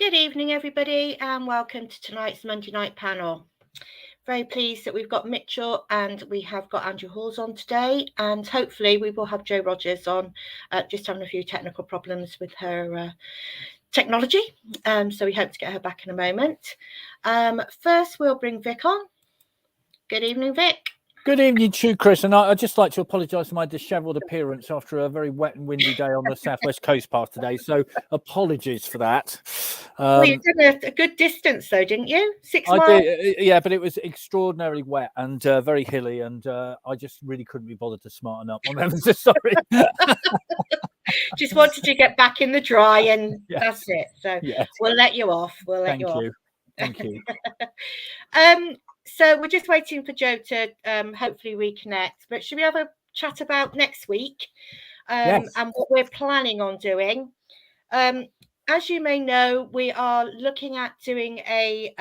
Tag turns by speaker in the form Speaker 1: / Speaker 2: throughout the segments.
Speaker 1: Good evening, everybody, and welcome to tonight's Monday night panel. Very pleased that we've got Mitchell and we have got Andrew Halls on today, and hopefully we will have Jo Rogers on, just having a few technical problems with her technology, so we hope to get her back in a moment. First, we'll bring Vic on. Good evening, Vic.
Speaker 2: Good evening to you, Chris, and I'd just like to apologise for my dishevelled appearance after a very wet and windy day on the southwest coast path today, so apologies for that.
Speaker 1: Well, you did a good distance though, didn't you? 6 miles?
Speaker 2: I did, yeah, but it was extraordinarily wet and very hilly, and I just really couldn't be bothered to smarten up. I'm ever so sorry.
Speaker 1: Just wanted to get back in the dry, and
Speaker 2: Yes.
Speaker 1: that's it. So
Speaker 2: Yes.
Speaker 1: we'll let you off. We'll let
Speaker 2: Thank
Speaker 1: you off.
Speaker 2: you. Thank you.
Speaker 1: So we're just waiting for Jo to hopefully reconnect. But should we have a chat about next week
Speaker 2: Yes.
Speaker 1: and what we're planning on doing? As you may know, we are looking at doing a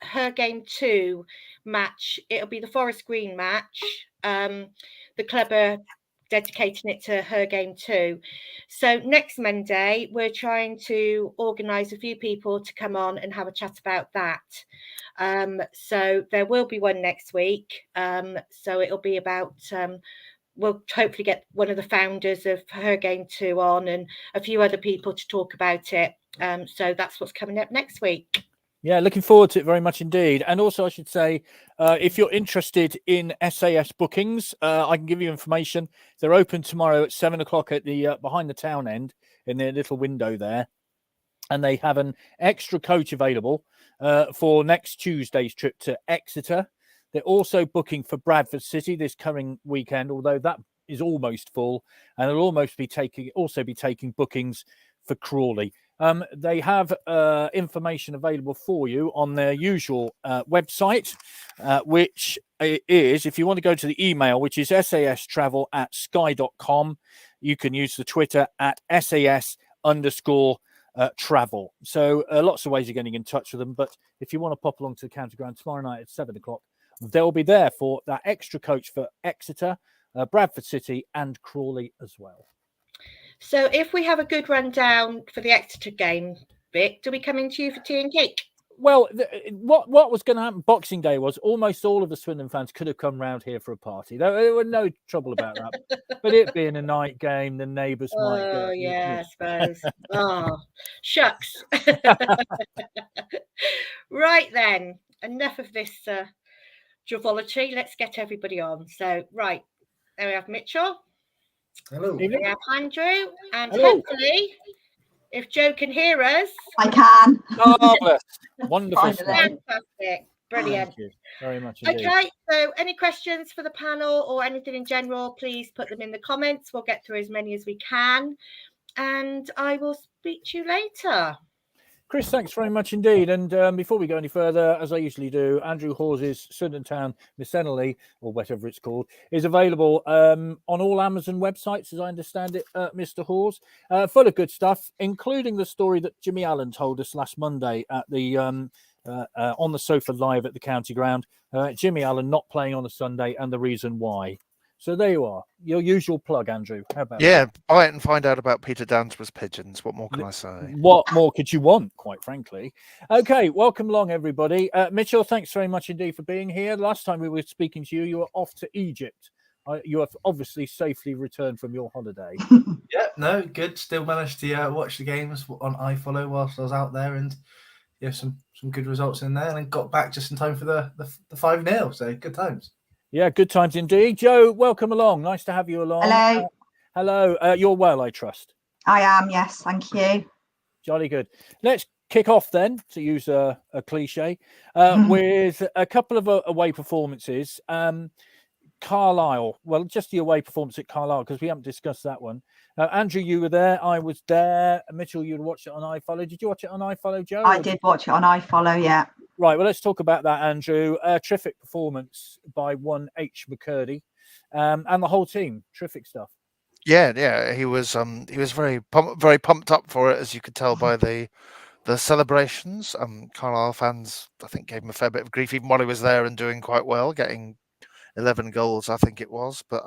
Speaker 1: Her Game 2 match. It'll be the Forest Green match. The club are dedicating it to Her Game 2. So next Monday, we're trying to organise a few people to come on and have a chat about that. So there will be one next week. So it'll be about, we'll hopefully get one of the founders of Her Game 2 on and a few other people to talk about it. So that's what's coming up next week.
Speaker 2: Yeah, looking forward to it very much indeed. And also, I should say, if you're interested in SAS bookings, I can give you information. They're open tomorrow at 7 o'clock at the behind the town end in their little window there. And they have an extra coach available for next Tuesday's trip to Exeter. They're also booking for Bradford City this coming weekend, although that is almost full. And they'll also be taking bookings for Crawley. They have information available for you on their usual website, which is, if you want to go to the email, which is sastravel@sky.com. You can use the Twitter at @SAS_travel. So lots of ways of getting in touch with them. But if you want to pop along to the County Ground tomorrow night at 7 o'clock, they'll be there for that extra coach for Exeter, Bradford City and Crawley as well.
Speaker 1: So if we have a good rundown for the Exeter game, Vic, do we come into you for tea and cake?
Speaker 2: Well, what was going to happen Boxing Day was almost all of the Swindon fans could have come round here for a party. There were no trouble about that. But it being a night game, the neighbours might get...
Speaker 1: Oh, yeah, I suppose. Oh, shucks. Right then, enough of this joviality. Let's get everybody on. So, right, there we have Mitchell.
Speaker 3: Hello.
Speaker 1: We have Andrew. And
Speaker 2: Hello.
Speaker 1: hopefully, if Jo can hear us.
Speaker 4: I can.
Speaker 2: Marvellous. Wonderful.
Speaker 1: Fantastic. Brilliant.
Speaker 2: Thank you very much indeed.
Speaker 1: Okay, so any questions for the panel or anything in general, please put them in the comments. We'll get through as many as we can. And I will speak to you later.
Speaker 2: Chris, thanks very much indeed. And before we go any further, as I usually do, Andrew Hawes' Swindon Town Miscellany, or whatever it's called, is available on all Amazon websites, as I understand it, Mr. Hawes. Full of good stuff, including the story that Jimmy Allen told us last Monday at the on the sofa live at the County Ground. Jimmy Allen not playing on a Sunday and the reason why. So there you are, your usual plug, Andrew. How about
Speaker 3: that? Buy it and find out about Peter Dansborough's pigeons. What more can I say?
Speaker 2: What more could you want, quite frankly? Okay, welcome along, everybody. Mitchell, thanks very much indeed for being here. Last time we were speaking to you, you were off to Egypt. You have obviously safely returned from your holiday.
Speaker 5: Yeah, no, good. Still managed to watch the games on iFollow whilst I was out there, and some good results in there, and then got back just in time for the 5-0. So good times.
Speaker 2: Yeah, good times indeed. Jo, welcome along. Nice to have you along.
Speaker 4: Hello.
Speaker 2: Hello. You're well, I trust.
Speaker 4: I am, yes. Thank you.
Speaker 2: Jolly good. Let's kick off then, to use a cliche, with a couple of away performances. Carlisle. Well, just the away performance at Carlisle, because we haven't discussed that one. Andrew, you were there. I was there. Mitchell, you'd watched it on iFollow. Did you watch it on iFollow, Jo?
Speaker 4: I did watch it on iFollow, yeah.
Speaker 2: Right, well, let's talk about that, Andrew. Terrific performance by one H. McCurdy and the whole team. Terrific stuff.
Speaker 3: Yeah, he was very pumped up for it, as you could tell by the celebrations. Carlisle fans, I think, gave him a fair bit of grief, even while he was there and doing quite well, getting 11 goals, I think it was. But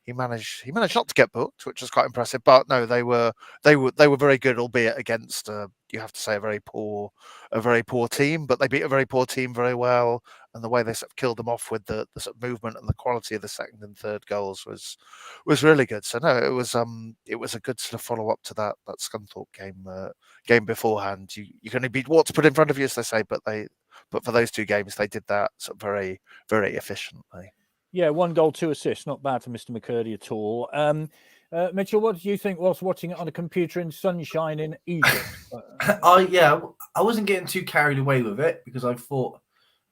Speaker 3: he managed not to get booked, which was quite impressive. But no, they were very good, albeit against you have to say a very poor team. But they beat a very poor team very well, and the way they sort of killed them off with the sort of movement and the quality of the second and third goals was really good. So no, it was a good sort of follow up to that Scunthorpe game beforehand. You can only beat what's put in front of you, as they say, but for those two games they did that sort of very, very efficiently.
Speaker 2: Yeah, 1 goal, 2 assists. Not bad for Mr. McCurdy at all. Mitchell, what did you think whilst watching it on a computer in sunshine in Egypt?
Speaker 5: I wasn't getting too carried away with it because I thought,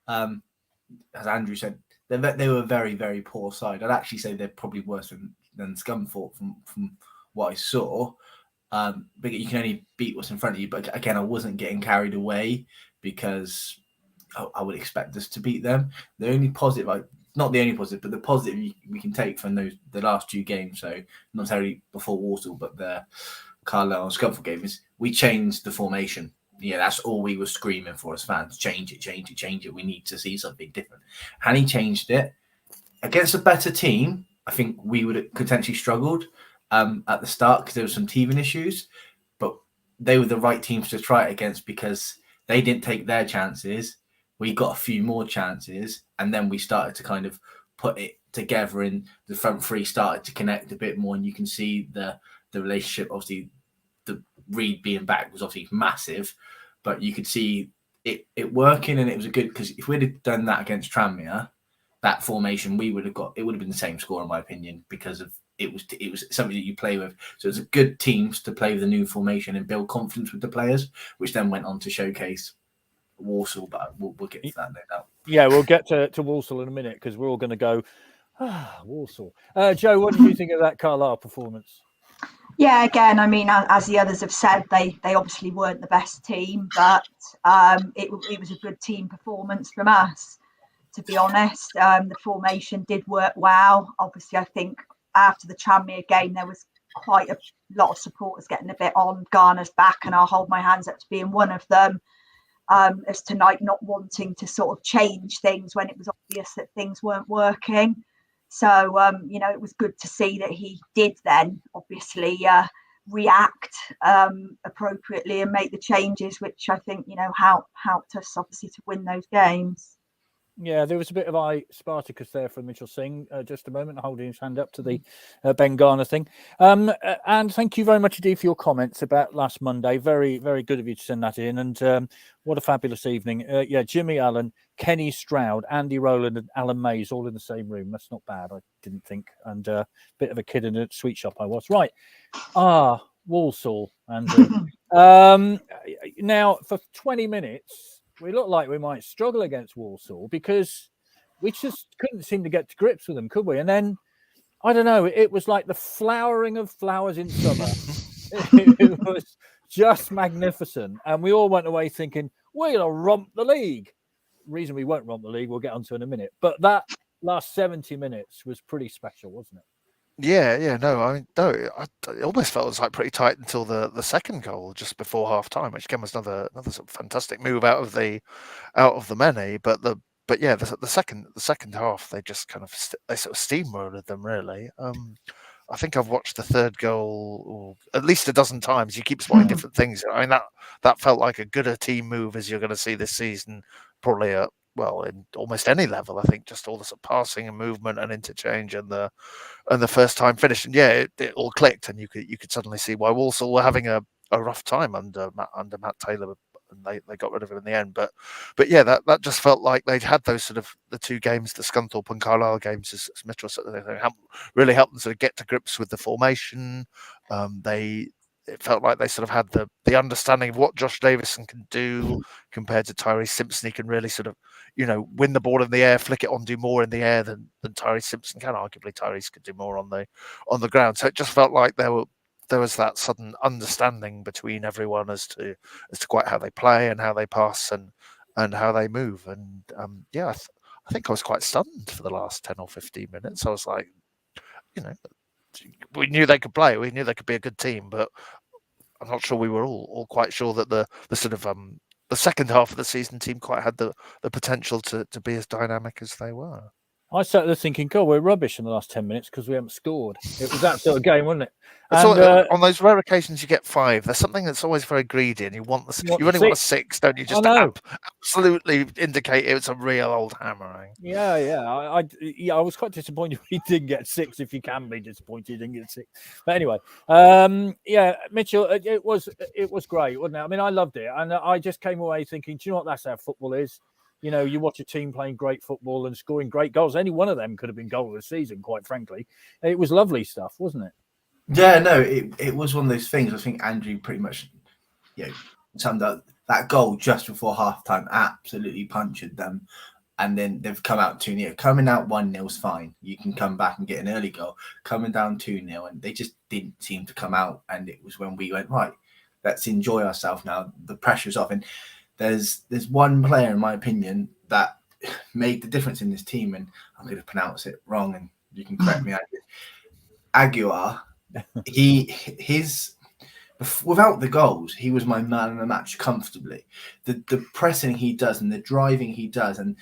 Speaker 5: as Andrew said, they were a very, very poor side. I'd actually say they're probably worse than Scunthorpe from what I saw. But you can only beat what's in front of you. But again, I wasn't getting carried away because I would expect us to beat them. The only positive, not the only positive, but the positive we can take from the last 2 games, so not necessarily before Walsall, but the Carlisle and Scunthorpe game, is we changed the formation. Yeah, that's all we were screaming for as fans. Change it. We need to see something different. And he changed it. Against a better team, I think we would have potentially struggled at the start because there were some teething issues, but they were the right teams to try it against because they didn't take their chances. We got a few more chances, and then we started to kind of put it together, and the front three started to connect a bit more, and you can see the relationship. Obviously, the Reed being back was obviously massive, but you could see it working, and it was a good, because if we'd have done that against Tranmere, that formation, it would have been the same score in my opinion, because of it was something that you play with. So it's a good teams to play with a new formation and build confidence with the players, which then went on to showcase Walsall, but we'll get to that no doubt.
Speaker 2: Yeah, we'll get to Walsall in a minute because we're all going to go, Walsall. Joe, what did you think of that Carlisle performance?
Speaker 4: Yeah, again, I mean, as the others have said, they obviously weren't the best team, but it was a good team performance from us, to be honest. The formation did work well. Obviously, I think after the Tranmere game, there was quite a lot of supporters getting a bit on Garner's back, and I'll hold my hands up to being one of them. As tonight not wanting to sort of change things when it was obvious that things weren't working. So, it was good to see that he did then obviously react appropriately and make the changes, which I think, helped us obviously to win those games.
Speaker 2: Yeah, there was a bit of Spartacus there from Mitchell Singh. Just a moment, holding his hand up to the Ben Garner thing. And thank you very much indeed for your comments about last Monday. Very, very good of you to send that in. And what a fabulous evening. Jimmy Allen, Kenny Stroud, Andy Rowland and Alan Mays all in the same room. That's not bad, I didn't think. And a bit of a kid in a sweet shop I was. Right. Walsall, Andrew. Now, for 20 minutes, we looked like we might struggle against Walsall because we just couldn't seem to get to grips with them, could we? And then, I don't know, it was like the flowering of flowers in summer. It was just magnificent. And we all went away thinking, we'll romp the league. Reason we won't romp the league, we'll get onto in a minute. But that last 70 minutes was pretty special, wasn't it?
Speaker 3: Yeah, no, I mean, no, it almost felt like pretty tight until the second goal just before half time, which again was another sort of fantastic move out of the many. But yeah, the second half they just kind of they sort of steamrolled them really. I think I've watched the third goal at least a dozen times. You keep spotting different things. I mean, that felt like a gooder team move as you're going to see this season, probably in almost any level. I think just all the sort of passing and movement and interchange and the first time finish, and yeah, it all clicked, and you could suddenly see why Walsall were having a rough time under Matt Taylor, and they got rid of him in the end. But yeah, that just felt like they'd had those sort of the two games, the Scunthorpe and Carlisle games, as Mitchell said, they really helped them sort of get to grips with the formation. It felt like they sort of had the understanding of what Josh Davison can do compared to Tyrese Simpson. He can really sort of, win the ball in the air, flick it on, do more in the air than Tyrese Simpson can. Arguably, Tyrese could do more on the ground. So it just felt like there was that sudden understanding between everyone as to quite how they play and how they pass and how they move. And I think I was quite stunned for the last 10 or 15 minutes. I was like, we knew they could play. We knew they could be a good team, but I'm not sure we were all quite sure that the sort of the second half of the season team quite had the potential to be as dynamic as they were.
Speaker 2: I sat there thinking, God, we're rubbish in the last 10 minutes because we haven't scored. It was that sort of game, wasn't it?
Speaker 3: It's
Speaker 2: And
Speaker 3: on those rare occasions you get 5, there's something that's always very greedy, and you only want a 6, don't you? Just to absolutely indicate it's a real old hammering.
Speaker 2: Yeah. I was quite disappointed he didn't get 6. If you can be disappointed he didn't get 6, but anyway, Mitchell, it was great, wasn't it? I mean, I loved it, and I just came away thinking, do you know what? That's how football is. You know, you watch a team playing great football and scoring great goals. Any one of them could have been goal of the season, quite frankly. It was lovely stuff, wasn't it?
Speaker 5: Yeah, no, it was one of those things. I think Andrew pretty much, summed up that goal just before halftime. Absolutely punctured them, and then they've come out 2-0. Coming out 1-0 is fine. You can come back and get an early goal. Coming down 2-0, and they just didn't seem to come out. And it was when we went, right, let's enjoy ourselves now. The pressure's off, and there's one player, in my opinion, that made the difference in this team, and I'm going to pronounce it wrong, and you can correct me. Aguiar. Without the goals, he was my man of the match comfortably. The pressing he does and the driving he does, and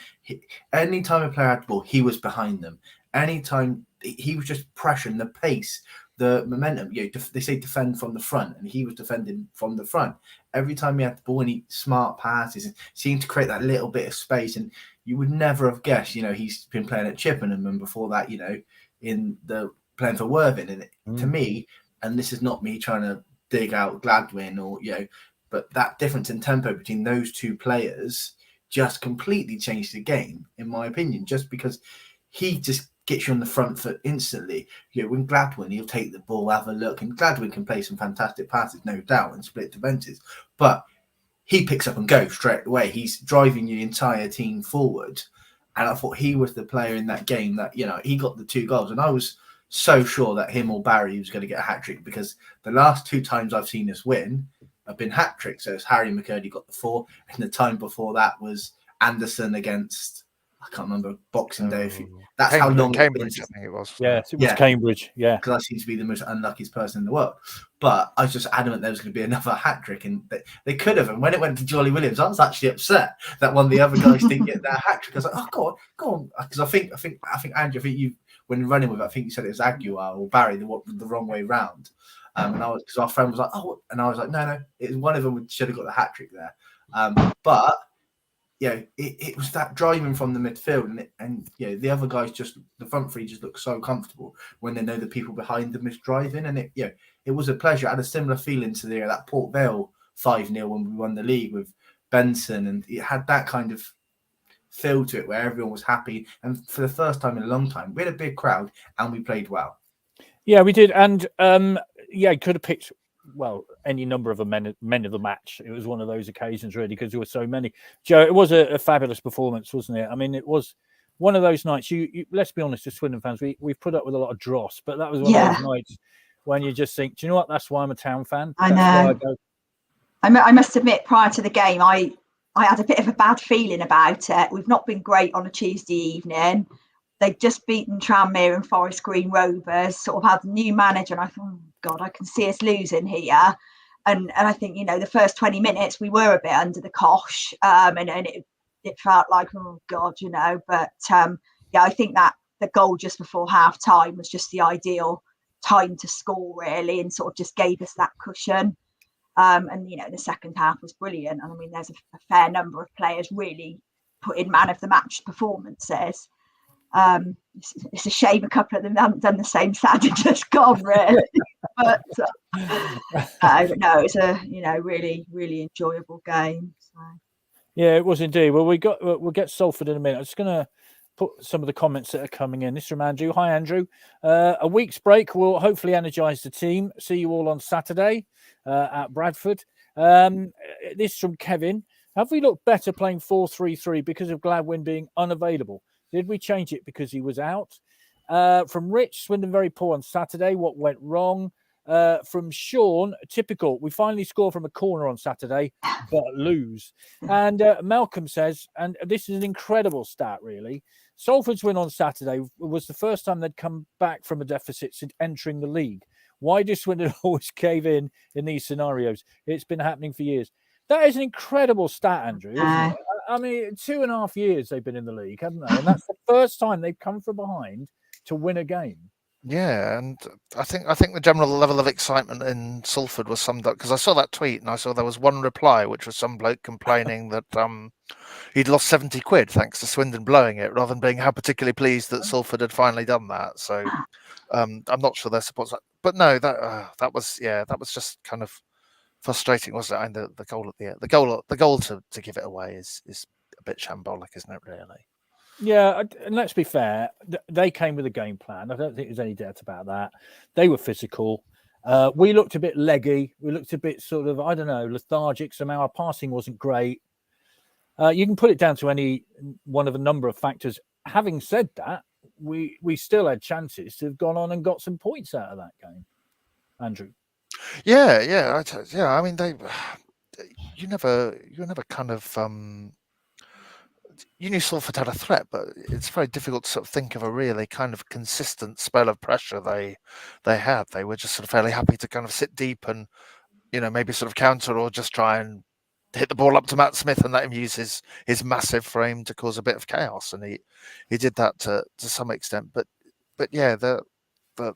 Speaker 5: anytime a player had the ball, he was behind them. Anytime he was just pressuring the pace, the momentum. They say defend from the front, and he was defending from the front. Every time he had the ball, and he smart passes and seemed to create that little bit of space. And you would never have guessed, he's been playing at Chippenham, and before that, in the playing for Worthing. And to me, and this is not me trying to dig out Gladwin but that difference in tempo between those two players just completely changed the game, in my opinion, just because he just gets you on the front foot instantly. When Gladwin, he'll take the ball, have a look, and Gladwin can play some fantastic passes, no doubt, and split defenses, but he picks up and goes straight away. He's driving your entire team forward. And I thought he was the player in that game that, he got the 2 goals. And I was so sure that him or Barry was going to get a hat-trick, because the last 2 times I've seen us win have been hat-tricks. So it's Harry McCurdy got the 4, and the time before that was Anderson against, I can't remember, Boxing Day. That's how long
Speaker 3: Cambridge, I think it was.
Speaker 2: Yeah, it was Cambridge. Yeah,
Speaker 5: because I seem to be the most unluckiest person in the world. But I was just adamant there was going to be another hat trick, and they could have. And when it went to Jolly Williams, I was actually upset that one of the other guys didn't get that hat trick. I was like, oh, go on, because I think Andrew, you when running with it, I think you said it was Aguiar or Barry the wrong way round. And because our friend was like, oh, and I was like, no, it was one of them should have got the hat trick there. But it was that driving from the midfield, and the other guys the front three just look so comfortable when they know the people behind them is driving, and it was a pleasure. I had a similar feeling to that Port Vale 5-0 when we won the league with Benson, and it had that kind of feel to it where everyone was happy, and for the first time in a long time, we had a big crowd and we played well.
Speaker 2: Yeah, we did, and could have picked any number of men of the match. It was one of those occasions, really, because there were so many. Joe, it was a fabulous performance, wasn't it? I mean, it was one of those nights. You let's be honest, as Swindon fans, we've put up with a lot of dross, but that was one of those nights when you just think, do you know what? That's why I'm a Town fan.
Speaker 4: I know. I must admit, prior to the game, I had a bit of a bad feeling about it. We've not been great on a Tuesday evening. They'd just beaten Tranmere and Forest Green Rovers, sort of had a new manager, and I thought, oh God, I can see us losing here. And I think, the first 20 minutes we were a bit under the cosh, and it felt like, oh God, but I think that the goal just before half time was just the ideal time to score, really, and sort of just gave us that cushion. And the second half was brilliant. And I mean, there's a fair number of players really put in man of the match performances. It's a shame a couple of them haven't done the same sad and just gone, really. But no, it's a really, really enjoyable game. So.
Speaker 2: Yeah, it was indeed. Well, we'll get Salford in a minute. I'm just going to put some of the comments that are coming in. This is from Andrew. Hi, Andrew. A week's break will hopefully energise the team. See you all on Saturday at Bradford. This is from Kevin. Have we looked better playing 4-3-3 because of Gladwin being unavailable? Did we change it because he was out? From Rich, Swindon very poor on Saturday. What went wrong? From Sean, typical. We finally score from a corner on Saturday, but lose. And Malcolm says, and this is an incredible stat, really. Salford's win on Saturday was the first time they'd come back from a deficit since entering the league. Why does Swindon always cave in these scenarios? It's been happening for years. That is an incredible stat, Andrew, isn't it? I mean, 2.5 years they've been in the league, haven't they? And that's the first time they've come from behind to win a game.
Speaker 3: Yeah, and I think the general level of excitement in Salford was summed up because I saw that tweet and I saw there was one reply, which was some bloke complaining that he'd lost 70 quid thanks to Swindon blowing it, rather than being how particularly pleased that Salford had finally done that. So I'm not sure their support's that, but no, that was just kind of frustrating, wasn't it? And the goal at the goal to give it away is a bit shambolic, isn't it? Really.
Speaker 2: Yeah, and let's be fair, they came with a game plan. I don't think there's any doubt about that. They were physical. We looked a bit leggy. We looked a bit sort of, I don't know, lethargic. Somehow our passing wasn't great. You can put it down to any one of a number of factors. Having said that, we still had chances to have gone on and got some points out of that game. Andrew.
Speaker 3: Yeah. I mean, you never kind of. You knew Salford had a threat, but it's very difficult to sort of think of a really kind of consistent spell of pressure they had. They were just sort of fairly happy to kind of sit deep and, maybe sort of counter or just try and hit the ball up to Matt Smith and let him use his massive frame to cause a bit of chaos. And he did that to some extent. But yeah, the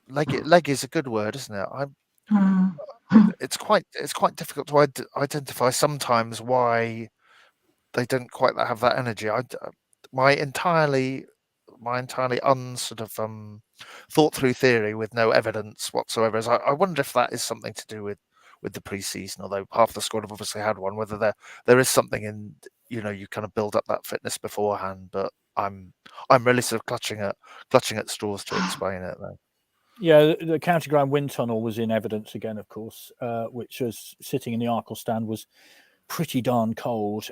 Speaker 3: leg is a good word, isn't it? It's quite difficult to identify sometimes why they didn't quite have that energy. My entirely unsort of thought through theory with no evidence whatsoever is I wonder if that is something to do with the pre-season, although half the squad have obviously had one, whether there is something in, you kind of build up that fitness beforehand, but I'm really sort of clutching at straws to explain it though.
Speaker 2: Yeah, the county ground wind tunnel was in evidence again, of course, which was sitting in the Arkle stand was pretty darn cold.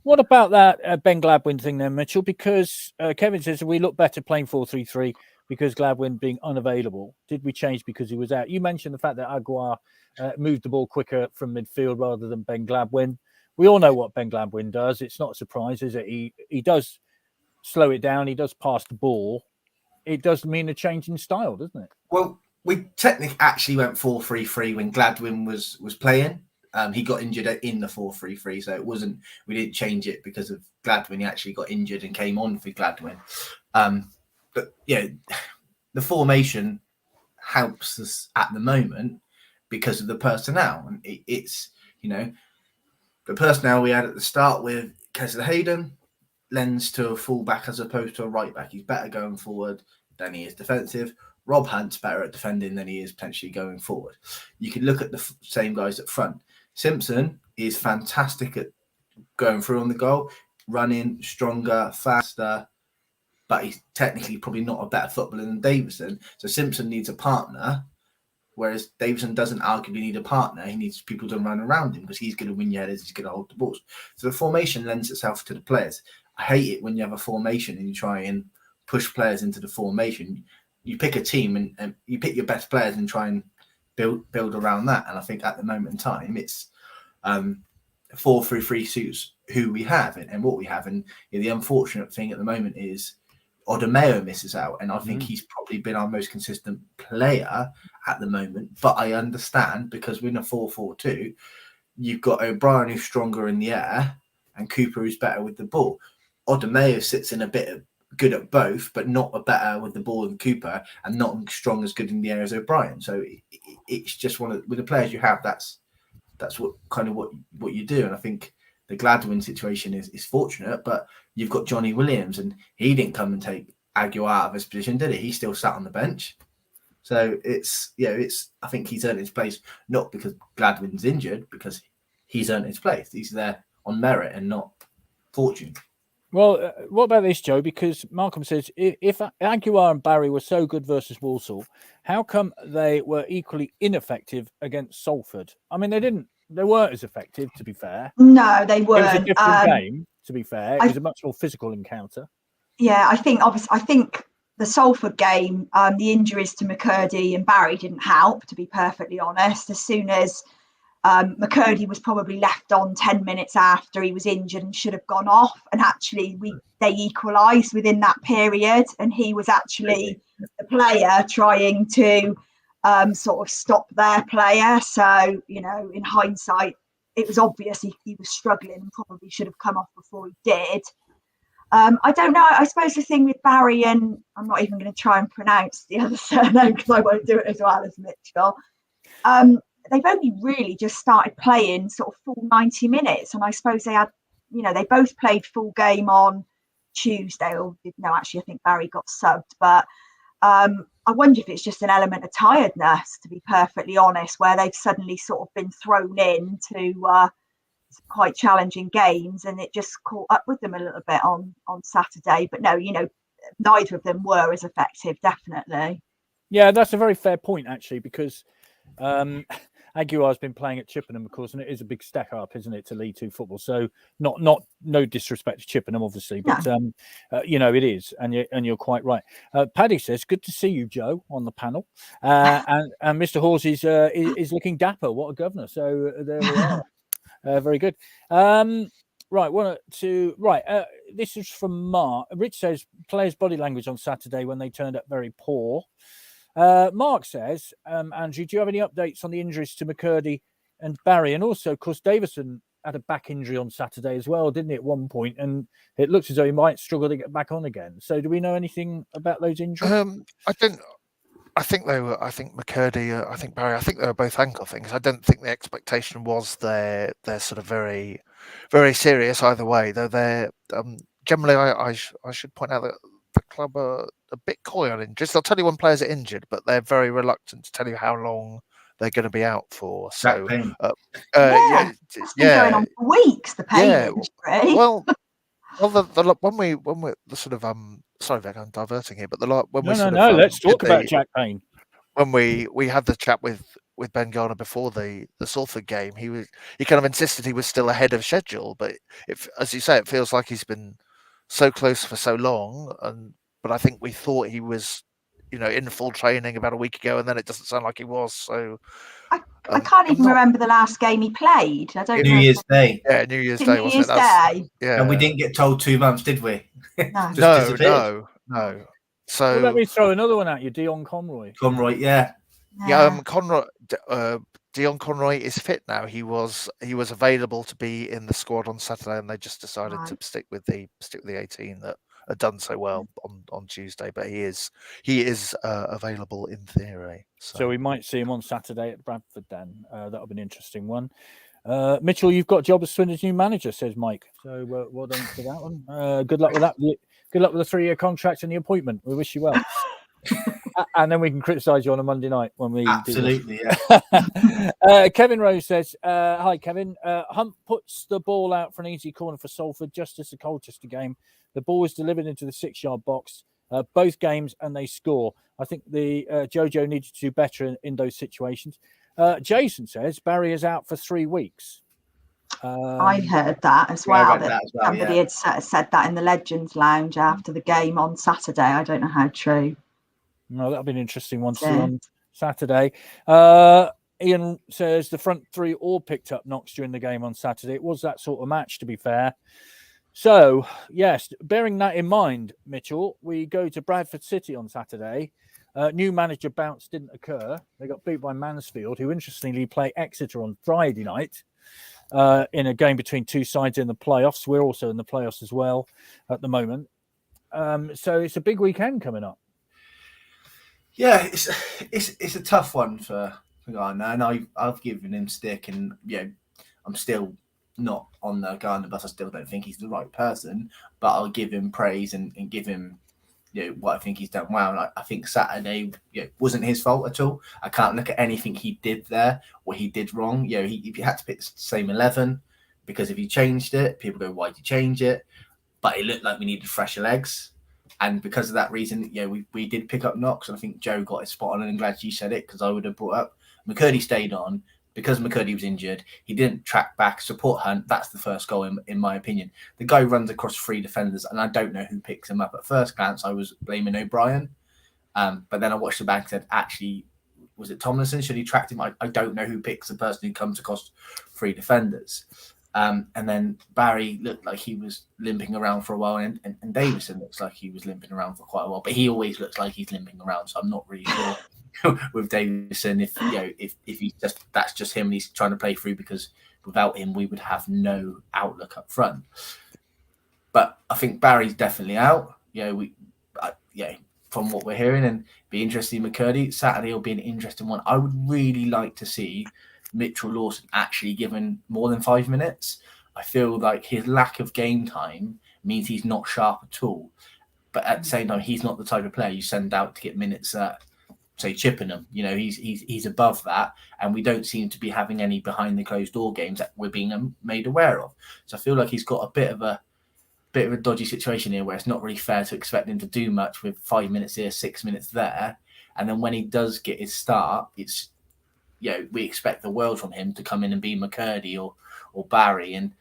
Speaker 2: What about that Ben Gladwin thing then, Mitchell? Because Kevin says we look better playing 4-3-3 because Gladwin being unavailable. Did we change because he was out? You mentioned the fact that Aguiar moved the ball quicker from midfield rather than Ben Gladwin. We all know what Ben Gladwin does. It's not a surprise, is it? He does slow it down. He does pass the ball. It does mean a change in style, doesn't it?
Speaker 5: Well, we technically actually went 4-3-3 when Gladwin was playing. He got injured in the 4-3-3, so we didn't change it because of Gladwin. He actually got injured and came on for Gladwin. But yeah, the formation helps us at the moment because of the personnel. And it's the personnel we had at the start with Kesler Hayden lends to a fullback as opposed to a right back. He's better going forward than he is defensive. Rob Hunt's better at defending than he is potentially going forward. You can look at the same guys at front. Simpson is fantastic at going through on the goal, running, stronger, faster, but he's technically probably not a better footballer than Davison. So Simpson needs a partner, whereas Davison doesn't arguably need a partner. He needs people to run around him because he's going to win your headers, he's going to hold the balls. So the formation lends itself to the players. I hate it when you have a formation and you try and push players into the formation. You pick a team and you pick your best players and try and build around that. And I think at the moment in time, it's 4-3-3 suits who we have and what we have. And the unfortunate thing at the moment is Odemeo misses out. And I think he's probably been our most consistent player at the moment. But I understand because we're in a 4-4-2, you've got O'Brien who's stronger in the air and Cooper who's better with the ball. Odemeo sits in a bit of good at both, but not a better with the ball than Cooper, and not strong as good in the air as O'Brien. So it's just with the players you have, that's what you do. And I think the Gladwin situation is fortunate, but you've got Johnny Williams, and he didn't come and take Aguiar out of his position, did he? He still sat on the bench. So I think he's earned his place not because Gladwin's injured, because he's earned his place. He's there on merit and not fortune.
Speaker 2: Well, what about this, Joe? Because Malcolm says, if Aguiar and Barry were so good versus Walsall, how come they were equally ineffective against Salford? I mean, they weren't as effective, to be fair.
Speaker 4: No, they weren't.
Speaker 2: It was a different game, to be fair. It was a much more physical encounter. Yeah,
Speaker 4: I think the Salford game, the injuries to McCurdy and Barry didn't help, to be perfectly honest. As soon as McCurdy was probably left on 10 minutes after he was injured and should have gone off, and actually they equalised within that period, and he was actually the player trying to sort of stop their player. So in hindsight, it was obvious he was struggling and probably should have come off before he did. I don't know. I suppose the thing with Barry, and I'm not even going to try and pronounce the other surname because I won't do it as well as Mitchell. They've only really just started playing sort of full 90 minutes. And I suppose they had, they both played full game on Tuesday. No, actually, I think Barry got subbed. But I wonder if it's just an element of tiredness, to be perfectly honest, where they've suddenly sort of been thrown into quite challenging games, and it just caught up with them a little bit on Saturday. But no, neither of them were as effective, definitely.
Speaker 2: Yeah, that's a very fair point, actually, because Aguilar's been playing at Chippenham, of course, and it is a big step up, isn't it, to League Two football? So no disrespect to Chippenham, obviously, but
Speaker 4: No.
Speaker 2: it is, and you're quite right. Paddy says, "Good to see you, Joe, on the panel," and Mr. Hawes is looking dapper. What a governor! So there we are. Very good. Right, this is from Mark. Rich says players' body language on Saturday when they turned up very poor. Mark says, Andrew, do you have any updates on the injuries to McCurdy and Barry? And also, of course, Davison had a back injury on Saturday as well, didn't he, at one point? And it looks as though he might struggle to get back on again. So do we know anything about those injuries?
Speaker 3: I think McCurdy, I think Barry, I think they were both ankle things. I don't think the expectation was they're sort of very, very serious either way. Though they're generally, I should point out that the club are a bit coy on injuries. They'll tell you when players are injured, but they're very reluctant to tell you how long they're going to be out for. So
Speaker 4: It's been going on for weeks. The pain.
Speaker 3: Yeah. Well, when we the sort of sorry, Vic, I'm diverting here, but
Speaker 2: let's talk about Jack Payne.
Speaker 3: When we had the chat with Ben Garner before the Salford game, he kind of insisted he was still ahead of schedule, but as you say, it feels like he's been so close for so long, but I think we thought he was in full training about a week ago, and then it doesn't sound like he was. So
Speaker 4: I can't even remember the last game he played. I don't know.
Speaker 5: New Year's Day.
Speaker 3: Yeah, New Year's Day, wasn't it?
Speaker 5: Yeah. And we didn't get told 2 months, did we?
Speaker 3: No. So
Speaker 2: let me throw another one at you, Dion Conroy.
Speaker 3: Yeah, Dion Conroy is fit now. He was available to be in the squad on Saturday, and they just decided to stick with the 18 that had done so well on Tuesday. But he is available in theory.
Speaker 2: So we might see him on Saturday at Bradford. Then that'll be an interesting one. Mitchell, you've got a job as Swindon's new manager, says Mike. So well done for that one. Good luck with that. Good luck with the 3-year contract and the appointment. We wish you well. And then we can criticise you on a Monday night when we
Speaker 5: absolutely.
Speaker 2: Yeah. Kevin Rose says, "Hi, Kevin. Hunt puts the ball out for an easy corner for Salford, just as the Colchester game. The ball is delivered into the 6-yard box, both games, and they score. I think the Jojo needed to do better in those situations." Jason says Barry is out for 3 weeks.
Speaker 4: I heard that as well. Somebody had said that in the Legends Lounge after the game on Saturday. I don't know how true.
Speaker 2: No, that'll be an interesting one to see on Saturday. Ian says the front three all picked up knocks during the game on Saturday. It was that sort of match, to be fair. So, yes, bearing that in mind, Mitchell, we go to Bradford City on Saturday. New manager bounce didn't occur. They got beat by Mansfield, who interestingly play Exeter on Friday night in a game between two sides in the playoffs. We're also in the playoffs as well at the moment. So it's a big weekend coming up.
Speaker 5: Yeah, it's a tough one for Garner, and I've given him stick, and I'm still not on the Garner bus. I still don't think he's the right person, but I'll give him praise and give him what I think he's done well. And I think Saturday wasn't his fault at all. I can't look at anything he did there or he did wrong. He had to pick the same 11 because if he changed it, people go, "Why did you change it?" But it looked like we needed fresher legs. And because of that reason, we did pick up knocks. And I think Joe got it spot on. And I'm glad you said it because I would have brought up McCurdy stayed on because McCurdy was injured. He didn't track back, support Hunt. That's the first goal, in my opinion. The guy runs across 3 defenders, and I don't know who picks him up. At first glance, I was blaming O'Brien. But then I watched the back and said, actually, was it Tomlinson? Should he track him? I don't know who picks the person who comes across 3 defenders. And then Barry looked like he was limping around for a while, and Davison looks like he was limping around for quite a while. But he always looks like he's limping around, so I'm not really sure with Davison if he's that's just him and he's trying to play through because without him, we would have no outlook up front. But I think Barry's definitely out. From what we're hearing, and be interesting. McCurdy Saturday will be an interesting one. I would really like to see Mitchell Lawson actually given more than 5 minutes. I feel like his lack of game time means he's not sharp at all. But at the same time, he's not the type of player you send out to get minutes at, say, Chippenham. He's above that, and we don't seem to be having any behind the closed door games that we're being made aware of. So I feel like he's got a bit of a dodgy situation here, where it's not really fair to expect him to do much with 5 minutes here, 6 minutes there, and then when he does get his start, it's we expect the world from him to come in and be McCurdy or Barry, and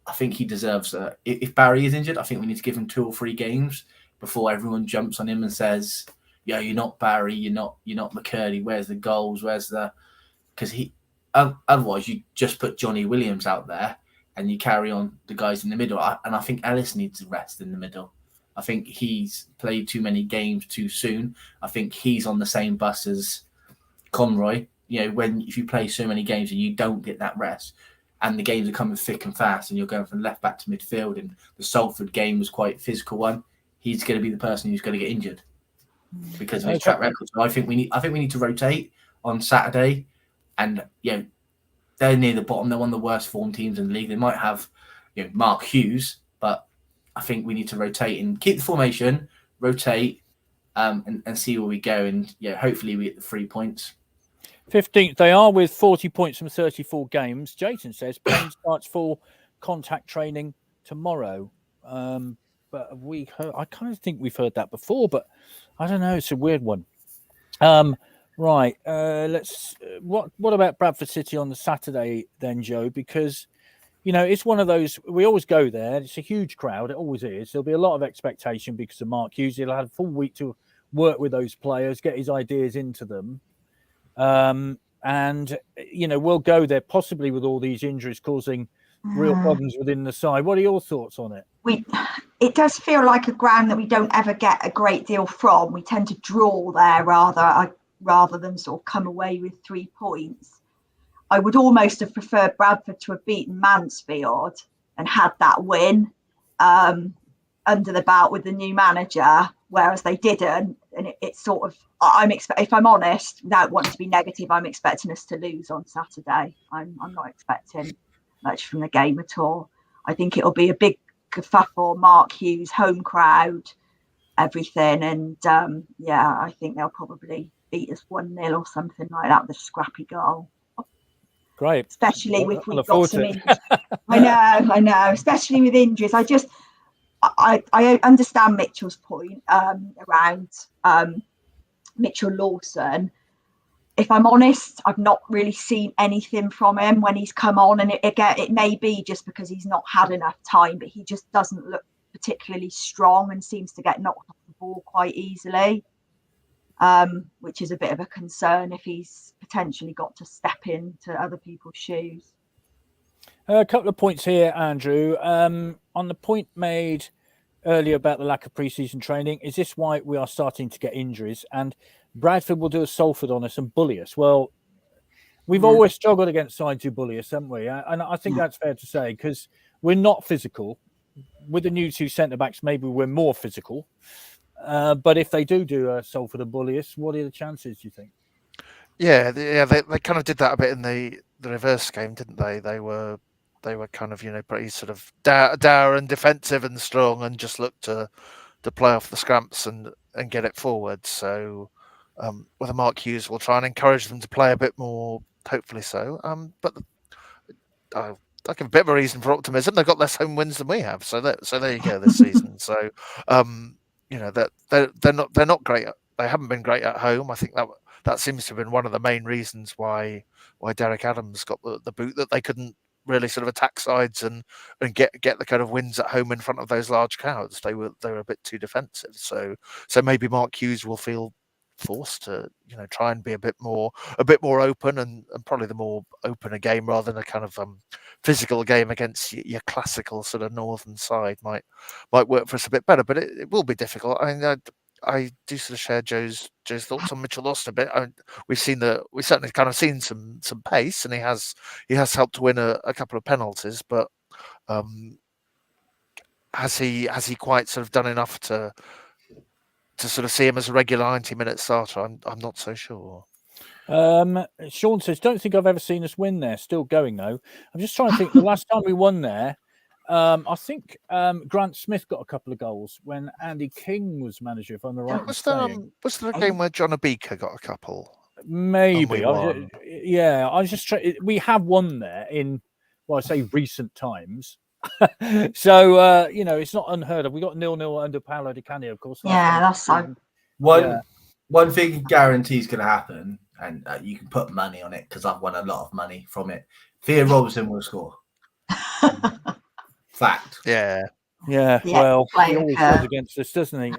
Speaker 5: I think he deserves. If Barry is injured, I think we need to give him 2 or 3 games before everyone jumps on him and says, "Yeah, you're not Barry, you're not McCurdy. Where's the goals? Where's the?" Because otherwise you just put Johnny Williams out there and you carry on the guys in the middle. And I think Ellis needs to rest in the middle. I think he's played too many games too soon. I think he's on the same bus as Conroy. If you play so many games and you don't get that rest, and the games are coming thick and fast, and you're going from left back to midfield, and the Salford game was quite a physical one, he's going to be the person who's going to get injured because of his track record. So I think we need to rotate on Saturday, and they're near the bottom. They're one of the worst form teams in the league. They might have Mark Hughes, but I think we need to rotate and keep the formation, rotate, and see where we go. And hopefully we get the 3 points.
Speaker 2: 15th, they are with 40 points from 34 games. Jason says Payne starts full contact training tomorrow. But I kind of think we've heard that before, but I don't know. It's a weird one. Right. Let's. What about Bradford City on the Saturday then, Joe? Because it's one of those. We always go there. It's a huge crowd. It always is. There'll be a lot of expectation because of Mark Hughes. He'll have a full week to work with those players, get his ideas into them. And we'll go there possibly with all these injuries causing real problems within the side. What are your thoughts on it?
Speaker 4: It does feel like a ground that we don't ever get a great deal from. We tend to draw there rather than sort of come away with 3 points. I would almost have preferred Bradford to have beaten Mansfield and had that win under the belt with the new manager, whereas they didn't. And it's sort of, if I'm honest, without wanting to be negative, I'm expecting us to lose on Saturday. I'm not expecting much from the game at all. I think it'll be a big kerfuffle, Mark Hughes, home crowd, everything. And I think they'll probably beat us 1-0 or something like that with a scrappy goal.
Speaker 2: Great.
Speaker 4: Especially if we've got some injuries. I know. Especially with injuries. I understand Mitchell's point around Mitchell Lawson. If I'm honest, I've not really seen anything from him when he's come on, and it may be just because he's not had enough time, but he just doesn't look particularly strong and seems to get knocked off the ball quite easily, which is a bit of a concern if he's potentially got to step into other people's shoes.
Speaker 2: A couple of points here, Andrew. On the point made earlier about the lack of pre-season training, is this why we are starting to get injuries? And Bradford will do a Salford on us and bully us. Well, we've always struggled against sides who bully us, haven't we? And I think that's fair to say, because we're not physical. With the new 2 centre-backs, maybe we're more physical. But if they do a Salford and bully us, what are the chances, do you think?
Speaker 3: Yeah, they kind of did that a bit in the reverse game, didn't they? They were kind of pretty sort of dour and defensive and strong, and just looked to play off the scramps and get it forward. So whether Mark Hughes will try and encourage them to play a bit more, hopefully so. But I'll give a bit of a reason for optimism. They've got less home wins than we have, so there you go this season. So that they're not great. They haven't been great at home. I think that seems to have been one of the main reasons why Derek Adams got the boot, that they couldn't really sort of attack sides and get the kind of wins at home in front of those large crowds. They were a bit too defensive. So maybe Mark Hughes will feel forced to try and be a bit more open, and probably the more open a game rather than a kind of physical game against your classical sort of northern side might work for us a bit better. But it will be difficult. I mean, I do sort of share Joe's thoughts on Mitchell Lawson a bit. We've certainly kind of seen some pace, and he has helped to win a couple of penalties, but has he quite sort of done enough to sort of see him as a regular 90-minute starter? I'm not so sure.
Speaker 2: Sean says, don't think I've ever seen us win there. Still going though. I'm just trying to think. The last time we won there, I think Grant Smith got a couple of goals when Andy King was manager, if I'm right in saying.
Speaker 3: Was there a game where John Abika got a couple?
Speaker 2: Maybe.
Speaker 3: And we won?
Speaker 2: I was just trying. We have won there in, well, I say recent times. So it's not unheard of. We got 0-0 under Paolo Di Canio, of course.
Speaker 4: Yeah, that's so.
Speaker 5: One thing guarantees going to happen, and you can put money on it because I've won a lot of money from it. Theo Robertson will score. Fact.
Speaker 2: Yeah. Well, he always goes against us, doesn't he?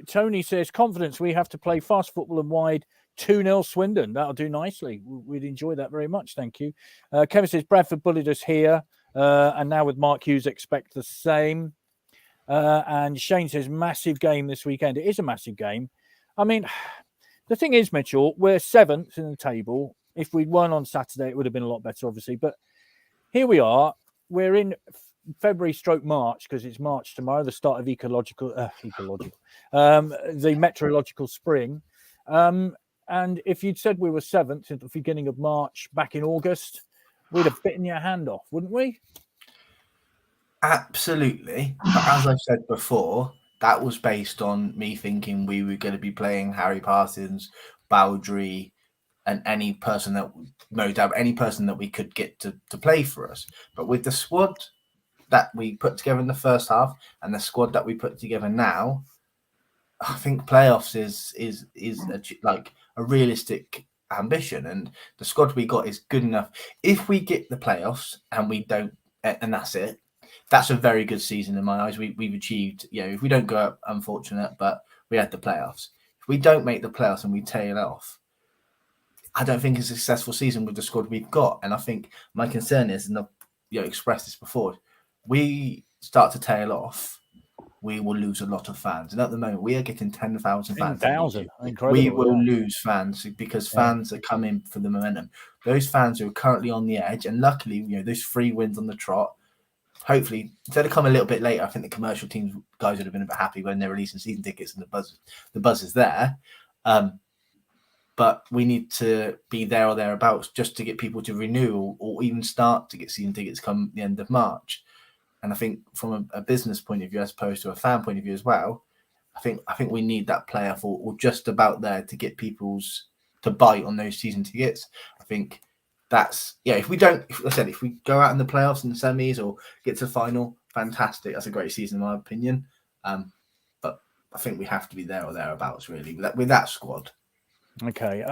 Speaker 2: Tony says, confidence. We have to play fast football and wide. 2-0 Swindon. That'll do nicely. We'd enjoy that very much. Thank you. Kevin says, Bradford bullied us here. And now with Mark Hughes, expect the same. And Shane says, massive game this weekend. It is a massive game. I mean, the thing is, Mitchell, we're 7th in the table. If we'd won on Saturday, it would have been a lot better, obviously. But here we are. We're in February/March because it's March tomorrow, the start of the meteorological spring. And if you'd said we were 7th at the beginning of March back in August, we'd have bitten your hand off, wouldn't we?
Speaker 5: Absolutely. But as I've said before, that was based on me thinking we were going to be playing Harry Parsons, Baldry, and any person that we could get to play for us. But with the squad that we put together in the first half and the squad that we put together now, I think playoffs is a realistic ambition, and the squad we got is good enough. If we get the playoffs and we don't, and that's it, that's a very good season in my eyes. We've achieved, if we don't go up, unfortunate, but we had the playoffs. If we don't make the playoffs and we tail off, I don't think it's a successful season with the squad we've got. And I think my concern is, and I've expressed this before, we start to tail off, we will lose a lot of fans. And at the moment, we are getting 10,000 fans.
Speaker 2: 10,000, incredible.
Speaker 5: We will lose fans because fans are coming for the momentum. Those fans who are currently on the edge, and luckily, those 3 wins on the trot, hopefully, instead of come a little bit later, I think the commercial teams guys would have been a bit happy when they're releasing season tickets and the buzz is there. But we need to be there or thereabouts just to get people to renew or even start to get season tickets come the end of March. And I think from a business point of view, as opposed to a fan point of view as well, I think we need that player or just about there to get people's to bite on those season tickets. I think that's if we don't, if we go out in the playoffs and the semis or get to the final, fantastic. That's a great season in my opinion. But I think we have to be there or thereabouts really with that squad.
Speaker 2: Okay.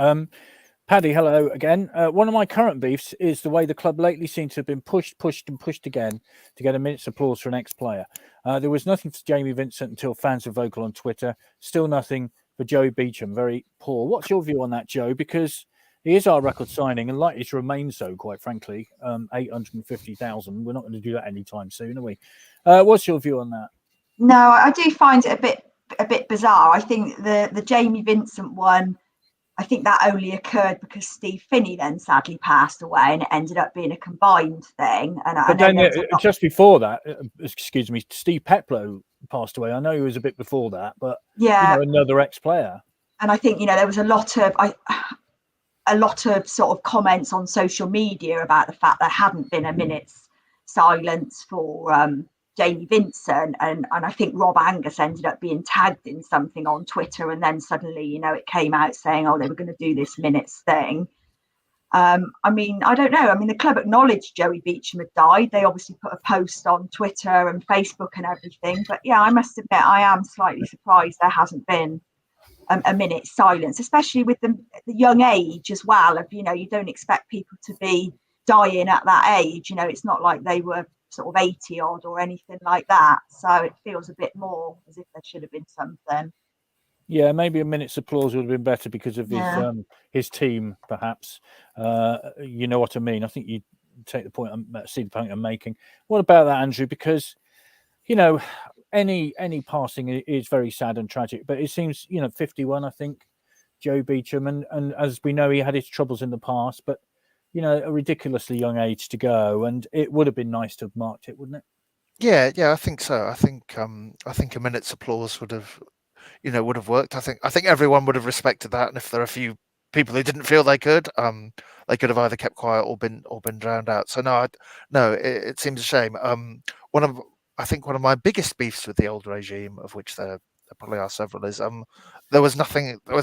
Speaker 2: Paddy, hello again. One of my current beefs is the way the club lately seems to have been pushed again to get a minute's applause for an ex-player. There was nothing for Jamie Vincent until fans were vocal on Twitter. Still nothing for Joey Beecham. Very poor. What's your view on that, Joe? Because he is our record signing and likely to remain so, quite frankly. 850,000. We're not going to do that anytime soon, are we? What's your view on that?
Speaker 4: No, I do find it a bit bizarre. I think the Jamie Vincent one, I think that only occurred because Steve Finney then sadly passed away, and it ended up being a combined thing.
Speaker 2: But then just before that, excuse me, Steve Peplow passed away. I know he was a bit before that, but another ex-player.
Speaker 4: And I think there was a lot of sort of comments on social media about the fact there hadn't been a minute's silence for Jamie Vincent, and I think Rob Angus ended up being tagged in something on Twitter, and then suddenly it came out saying they were going to do this minutes thing. I don't know. The club acknowledged Joey Beecham had died. They obviously put a post on Twitter and Facebook and everything, but I must admit I am slightly surprised there hasn't been a minute's silence, especially with the young age as well of you don't expect people to be dying at that age. It's not like they were sort of 80 odd or anything like that, so it feels a bit more as if there should have been something.
Speaker 2: Yeah, maybe a minute's applause would have been better because of his team, perhaps. You know what I mean? I think you see the point I'm making. What about that, Andrew? Because any passing is very sad and tragic. But it seems, 51, I think, Joe Beecham, and as we know, he had his troubles in the past, but a ridiculously young age to go, and it would have been nice to have marked it, wouldn't it?
Speaker 3: Yeah, I think so. I think a minute's applause would have worked. I think everyone would have respected that, and if there are a few people who didn't feel they could have either kept quiet or been drowned out. So no, it seems a shame. I think one of my biggest beefs with the old regime, of which there probably are several, is there was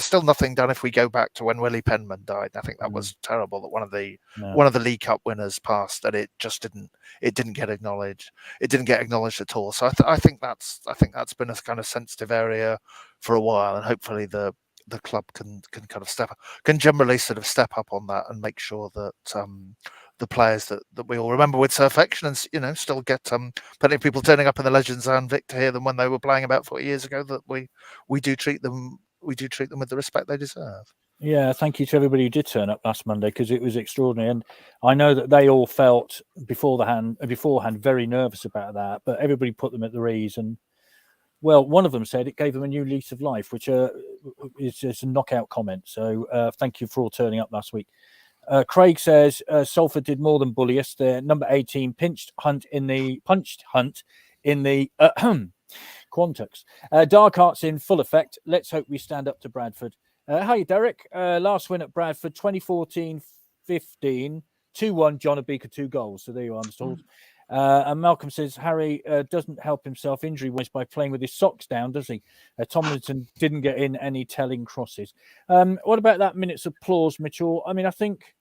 Speaker 3: still nothing done if we go back to when Willie Penman died. I think that was terrible that one of the League Cup winners passed, and it just didn't get acknowledged. It didn't get acknowledged at all. So I think that's been a kind of sensitive area for a while, and hopefully the club can kind of can generally sort of step up on that and make sure that the players that we all remember with so affection, and still get plenty of people turning up in the Legends and Vic to hear them when they were playing about 40 years ago, that we do treat them with the respect they deserve.
Speaker 2: Yeah, thank you to everybody who did turn up last Monday, because it was extraordinary, and I know that they all felt beforehand very nervous about that, but everybody put them at their ease, and well, one of them said it gave them a new lease of life, which is just a knockout comment. So thank you for all turning up last week. Craig says Salford did more than bully us. Their number 18 punched Hunt in the Quantux. Dark Arts in full effect. Let's hope we stand up to Bradford. Hi, Derek. Last win at Bradford, 2014-15, 2-1. John Abika, 2 goals. So there you are, Mr. Halls. And Malcolm says Harry doesn't help himself injury-wise by playing with his socks down, does he? Tomlinson didn't get in any telling crosses. What about that minute's applause, Mitchell? I mean, I think,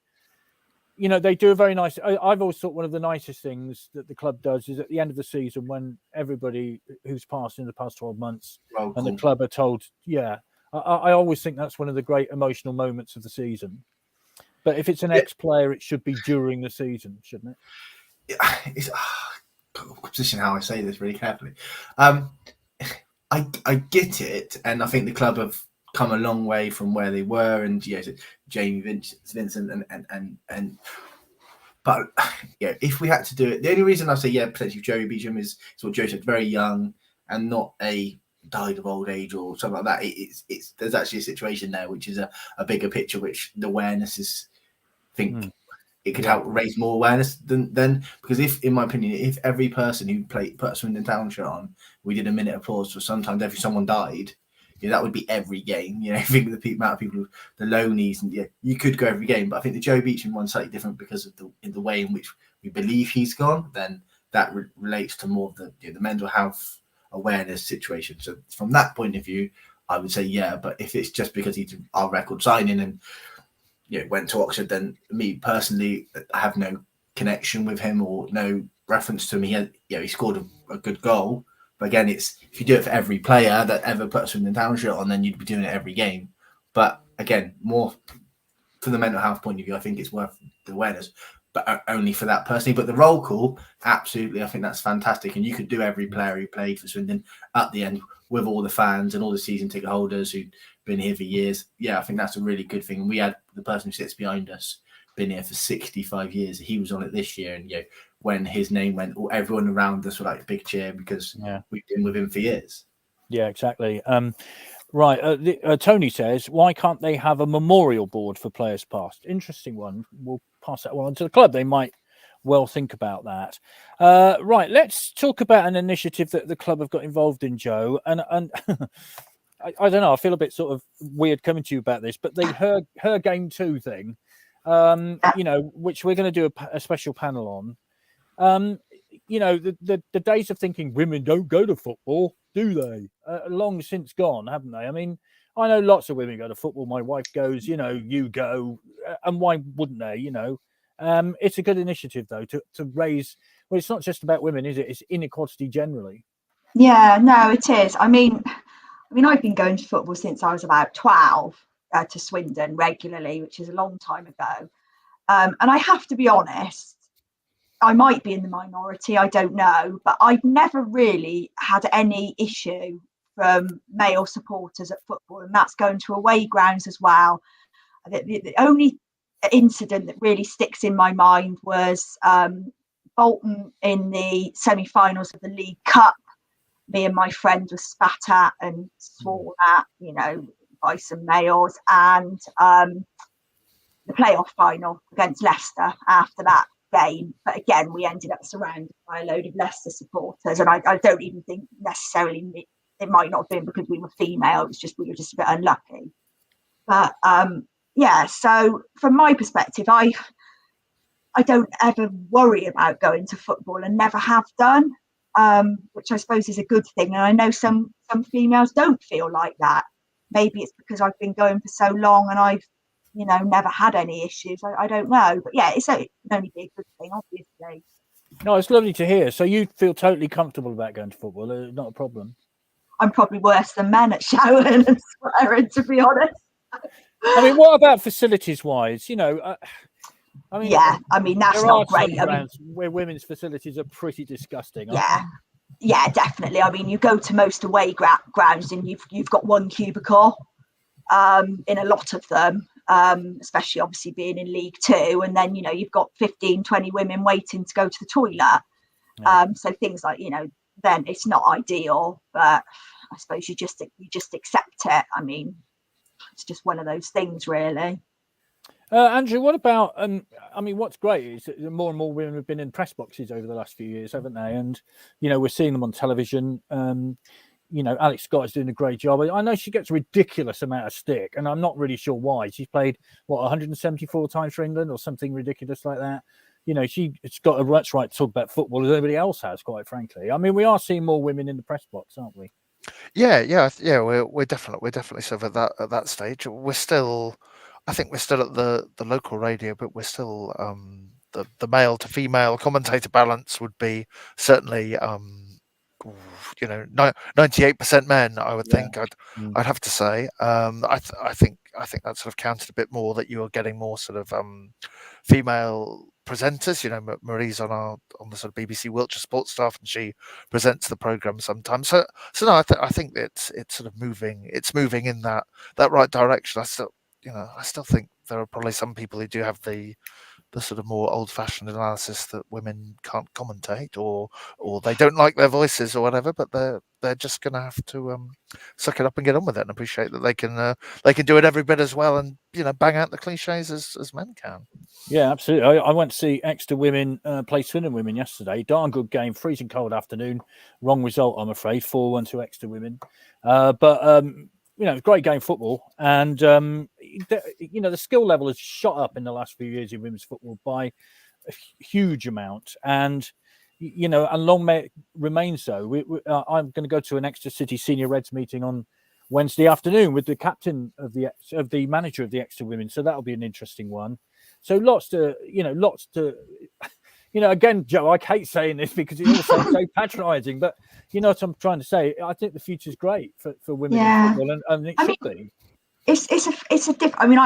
Speaker 2: they do a very nice... I've always thought one of the nicest things that the club does is at the end of the season, when everybody who's passed in the past 12 months and the club are told, I always think that's one of the great emotional moments of the season. But if it's an ex-player, it should be during the season, shouldn't it?
Speaker 5: It's position how I say this really carefully. I get it, and I think the club have come a long way from where they were, and Jamie Vincent and but if we had to do it, the only reason I say potentially Joey Beecham is what Joe said, very young and not died of old age or something like that. It's there's actually a situation there which is a bigger picture, which the awareness is, I think. It could help raise more awareness than because in my opinion, if every person who put a Swindon Town shirt on, we did a minute applause for sometimes every someone died, that would be every game. I think the amount of people, the loanies, and you could go every game. But I think the Joe Beecham one's slightly different because of the way in which we believe he's gone. Then that relates to more of the mental health awareness situation. So from that point of view, I would say But if it's just because he's our record signing and went to Oxford, then me personally, I have no connection with him or no reference to him. He scored a good goal. But again, it's if you do it for every player that ever puts in the Town shirt on, then you'd be doing it every game. But again, more from the mental health point of view, I think it's worth the awareness, but only for that personally. But the roll call, absolutely, I think that's fantastic. And you could do every player who played for Swindon at the end with all the fans and all the season ticket holders who'd been here for years. I think that's a really good thing. And we had the person who sits behind us been here for 65 years. He was on it this year, and when his name went, everyone around us were like big cheer because we've been with him for years.
Speaker 2: Yeah, exactly. Right. Tony says, why can't they have a memorial board for players past? Interesting one. We'll pass that one on to the club. They might well think about that. Right. Let's talk about an initiative that the club have got involved in, Joe. And I don't know. I feel a bit sort of weird coming to you about this, but the her game 2 thing, which we're going to do a special panel on. The days of thinking women don't go to football, do they? Long since gone, haven't they? I mean, I know lots of women go to football. My wife goes, you go, and why wouldn't they? It's a good initiative though to raise. Well, it's not just about women, is it? It's inequality generally.
Speaker 4: Yeah, no, it is. I mean, I've been going to football since I was about 12 to Swindon regularly, which is a long time ago. And I have to be honest, I might be in the minority, I don't know, but I've never really had any issue from male supporters at football, and that's going to away grounds as well. The only incident that really sticks in my mind was Bolton in the semi-finals of the League Cup me and my friend were spat at and sworn at, you know, by some males, and the playoff final against Leicester after that game. But again, we ended up surrounded by a load of Leicester supporters, and I don't even think necessarily it might not have been because we were female. It was just we were just a bit unlucky. But yeah, so from my perspective, I don't ever worry about going to football and never have done, which I suppose is a good thing. And I know some females don't feel like that. Maybe it's because I've been going for so long and I've, you know, never had any issues. I don't know. But yeah, it can only be a good thing, obviously.
Speaker 2: No, it's lovely to hear. So you feel totally comfortable about going to football? Not a problem.
Speaker 4: I'm probably worse than men at shouting and swearing, to be honest.
Speaker 2: I mean, what about facilities-wise? You know, I mean,
Speaker 4: yeah, I mean that's not great.
Speaker 2: I mean, where women's facilities are pretty disgusting.
Speaker 4: Yeah, yeah, definitely. I mean, you go to most away grounds and you've got one cubicle in a lot of them, especially obviously being in League Two, and then, you know, you've got 15, 20 women waiting to go to the toilet. Yeah. So things like, you know, then it's not ideal, but I suppose you just accept it. I mean, it's just one of those things, really.
Speaker 2: Andrew, what about? I mean, what's great is that more and more women have been in press boxes over the last few years, haven't they? And you know, we're seeing them on television. You know, Alex Scott is doing a great job. I know she gets a ridiculous amount of stick, and I'm not really sure why. She's played 174 times for England or something ridiculous like that. You know, she's got a right to talk about football as everybody else has, quite frankly. I mean, we are seeing more women in the press box, aren't we?
Speaker 3: Yeah. We're definitely sort of at that stage. We're still, I think we're still at the local radio, but we're still the male to female commentator balance would be certainly 98% men. I would think I'd have to say. I think that sort of counted a bit more, that you were getting more sort of female presenters. You know, Marie's on the sort of BBC Wiltshire sports staff, and she presents the programme sometimes. So no, I think it's sort of moving. It's moving in that right direction. I still think there are probably some people who do have the sort of more old-fashioned analysis that women can't commentate, or they don't like their voices or whatever, but they're just going to have to suck it up and get on with it, and appreciate that they can do it every bit as well, and, you know, bang out the cliches as men can.
Speaker 2: Yeah, absolutely. I went to see Exeter women play Swindon women yesterday. Darn good game, freezing cold afternoon. Wrong result, I'm afraid. 4-1 to Exeter women. But you know, great game football, and you know, the skill level has shot up in the last few years in women's football by a huge amount, and you know, and long may it remain so. I'm going to go to an Exeter City Senior Reds meeting on Wednesday afternoon with the captain of the manager of the Exeter women, so that'll be an interesting one. So lots to. You know, again, Joe, I hate saying this because it all sounds so patronising, but you know what I'm trying to say. I think the future's great for women in football, and it should be.
Speaker 4: It's a different. I mean,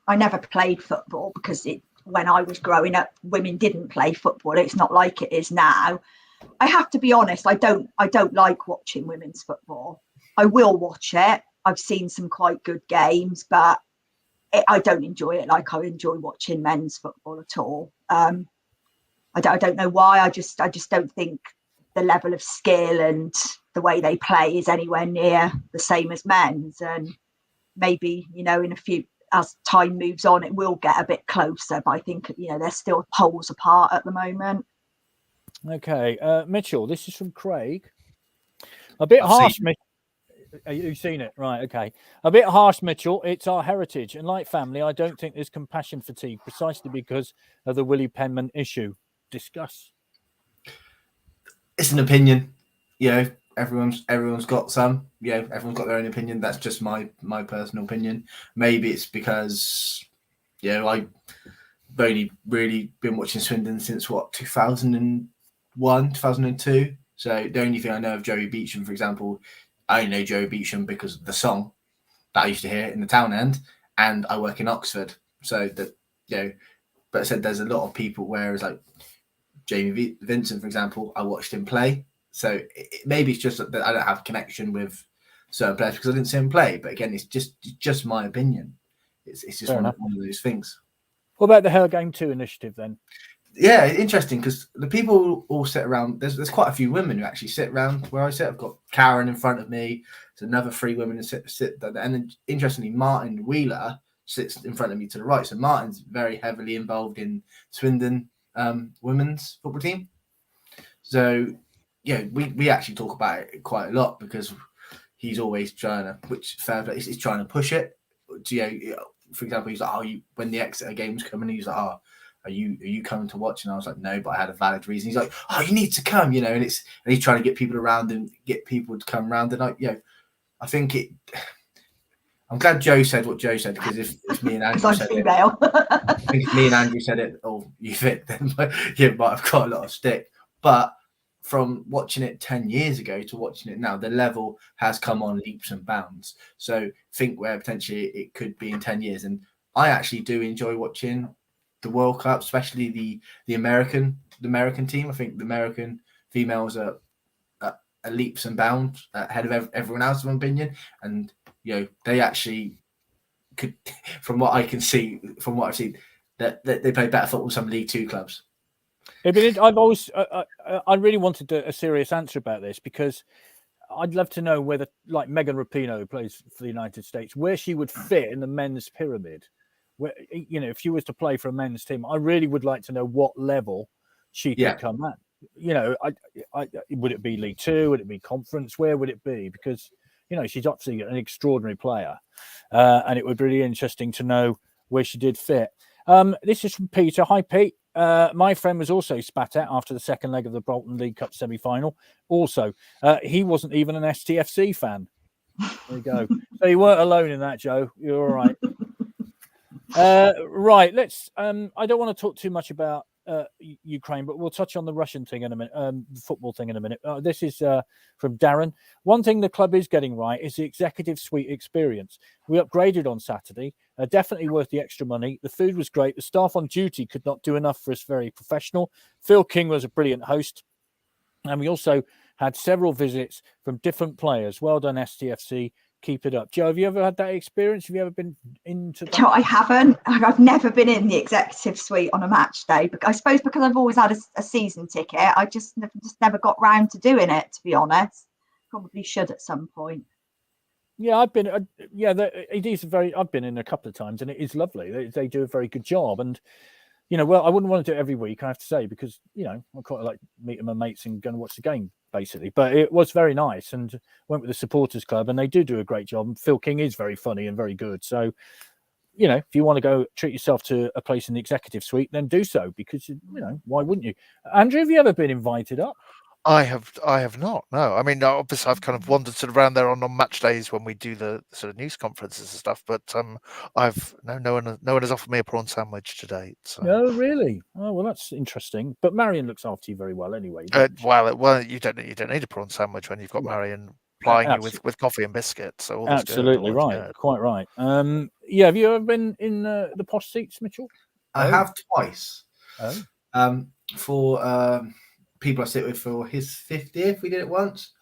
Speaker 4: I never played football because when I was growing up, women didn't play football. It's not like it is now. I have to be honest. I don't like watching women's football. I will watch it. I've seen some quite good games, but I don't enjoy it like I enjoy watching men's football at all. I don't know why. I just don't think the level of skill and the way they play is anywhere near the same as men's. And maybe, you know, as time moves on, it will get a bit closer. But I think, you know, they're still poles apart at the moment.
Speaker 2: Okay, Mitchell, this is from Craig. A bit harsh, Mitchell. You've seen it, right? Okay, a bit harsh, Mitchell. It's our heritage, and like family, I don't think there's compassion fatigue, precisely because of the Willie Penman issue. Discuss.
Speaker 5: It's an opinion, you know. Everyone's got some. Yeah, everyone's got their own opinion. That's just my personal opinion. Maybe it's because, you know, I've only really been watching Swindon since 2001, 2002. So the only thing I know of Joey Beecham, for example, I only know Joey Beecham because of the song that I used to hear in the town end, and I work in Oxford. So that, you know, but I said there's a lot of people, whereas like Jamie Vincent, for example, I watched him play. So maybe it's just that I don't have a connection with certain players because I didn't see him play. But again, it's just my opinion. It's just one of those things.
Speaker 2: What about the Her Game 2 initiative then?
Speaker 5: yeah, interesting because the people all sit around. There's quite a few women who actually sit around where I sit. I've got Karen in front of me. There's another 3 women who sit there. And then interestingly, Martin Wheeler sits in front of me to the right. So Martin's very heavily involved in Swindon women's football team. So yeah, we actually talk about it quite a lot because he's always trying to, which fair play, he's trying to push it. For example, he's like, when the Exeter game was coming, he's like, are you coming to watch? And I was like, no, but I had a valid reason. He's like, you need to come, and he's trying to get people around and get people to come around. And I think I'm glad Joe said what Joe said, because if me and Andrew said
Speaker 4: female.
Speaker 5: I think if me and Andrew said it, you fit, then you might have got a lot of stick. But from watching it 10 years ago to watching it now, the level has come on leaps and bounds. So think where potentially it could be in 10 years. And I actually do enjoy watching the World Cup, especially the American team. I think the American females are leaps and bounds ahead of everyone else, in my opinion. And they actually could, from what I can see, from what I've seen, that they play better football than some League Two clubs.
Speaker 2: I've always, I really wanted a serious answer about this, because I'd love to know whether, like Megan Rapinoe, who plays for the United States, where she would fit in the men's pyramid. Where, if she was to play for a men's team, I really would like to know what level she could come at. Would it be League Two? Would it be Conference? Where would it be? Because she's obviously an extraordinary player, and it would be really interesting to know where she did fit. This is from Peter. Hi, Pete. My friend was also spat at after the second leg of the Bolton League Cup semi-final. Also, he wasn't even an STFC fan. There you go. So you weren't alone in that, Joe. You're all right. Right. Let's. I don't want to talk too much about Ukraine, but we'll touch on the Russian thing in a minute, football thing in a minute. This is from Darren. One thing the club is getting right is the executive suite experience. We upgraded on Saturday. Definitely worth the extra money. The food was great. The staff on duty could not do enough for us. Very professional. Phil King was a brilliant host. And we also had several visits from different players. Well done, STFC. Keep it up. Joe, have you ever had that experience? Have you ever been into that?
Speaker 4: No, I haven't. I've never been in the executive suite on a match day, but I suppose because I've always had a season ticket, I just never got round to doing it, to be honest. Probably should at some point.
Speaker 2: Yeah, I've been. It is very. I've been in a couple of times, and it is lovely. They do a very good job, and well, I wouldn't want to do it every week, I have to say, because I quite like meeting my mates and going to watch the game, basically. But it was very nice, and went with the supporters club, and they do a great job. And Phil King is very funny and very good. So, if you want to go treat yourself to a place in the executive suite, then do so, because why wouldn't you? Andrew, have you ever been invited up?
Speaker 3: I have not. No, I mean, obviously, I've kind of wandered sort of around there on match days when we do the sort of news conferences and stuff. But no one has offered me a prawn sandwich to date. So.
Speaker 2: No, really? Oh, well, that's interesting. But Marion looks after you very well, anyway.
Speaker 3: Well, you don't need a prawn sandwich when you've got Marion plying you with coffee and biscuits. So all
Speaker 2: absolutely
Speaker 3: good.
Speaker 2: Right, quite right. Have you ever been in the posh seats, Mitchell?
Speaker 5: I have twice.
Speaker 2: Oh.
Speaker 5: For people I sit with for his 50th, we did it once,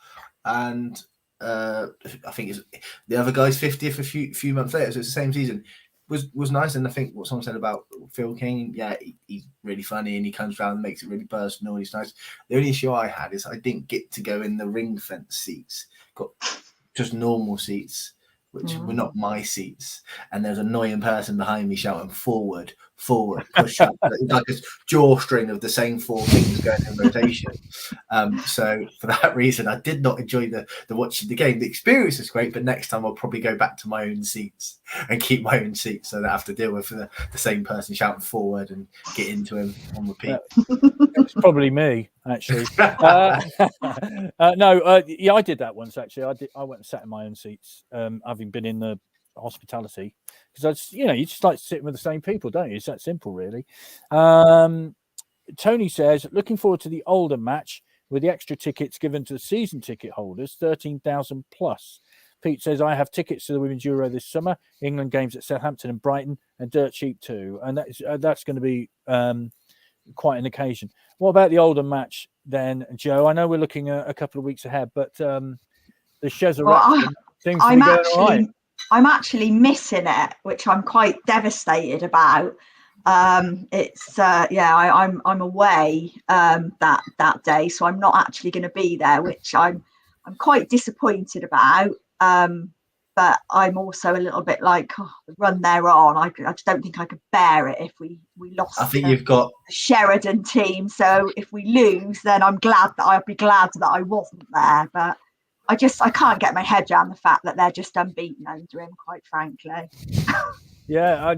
Speaker 5: and I think it's the other guy's 50th a few months later, so it's the same season. Was nice. And I think what someone said about Phil King, he's really funny and he comes around and makes it really personal. He's nice. The only issue I had is I didn't get to go in the ring fence seats. Got just normal seats, which were not my seats. And there's an annoying person behind me shouting forward, push up. Like a drawstring of the same 4 things going in rotation. So for that reason, I did not enjoy the watching the game. The experience is great, but next time I'll probably go back to my own seats and keep my own seats, so that I have to deal with the same person shouting forward and get into him on repeat.
Speaker 2: It's probably me, actually. I did that once, actually. I went and sat in my own seats, having been in the hospitality, because you just like sitting with the same people, don't you? It's that simple, really. Tony says, looking forward to the Oldham match with the extra tickets given to the season ticket holders, 13,000 plus. Pete says, I have tickets to the Women's Euro this summer, England games at Southampton and Brighton, and dirt cheap too. And that's going to be quite an occasion. What about the Oldham match then, Joe? I know we're looking a couple of weeks ahead, but the Chesser seems to be going all right.
Speaker 4: I'm actually missing it, which I'm quite devastated about. It's I'm away that day, so I'm not actually going to be there, which I'm quite disappointed about. But I'm also a little bit like, the run they're on, I just don't think I could bear it if we lost.
Speaker 5: I think you've got
Speaker 4: the Sheridan team. So if we lose, then I'd be glad that I wasn't there. But I can't get my head around the fact that they're just unbeaten under him, quite frankly.
Speaker 2: Yeah,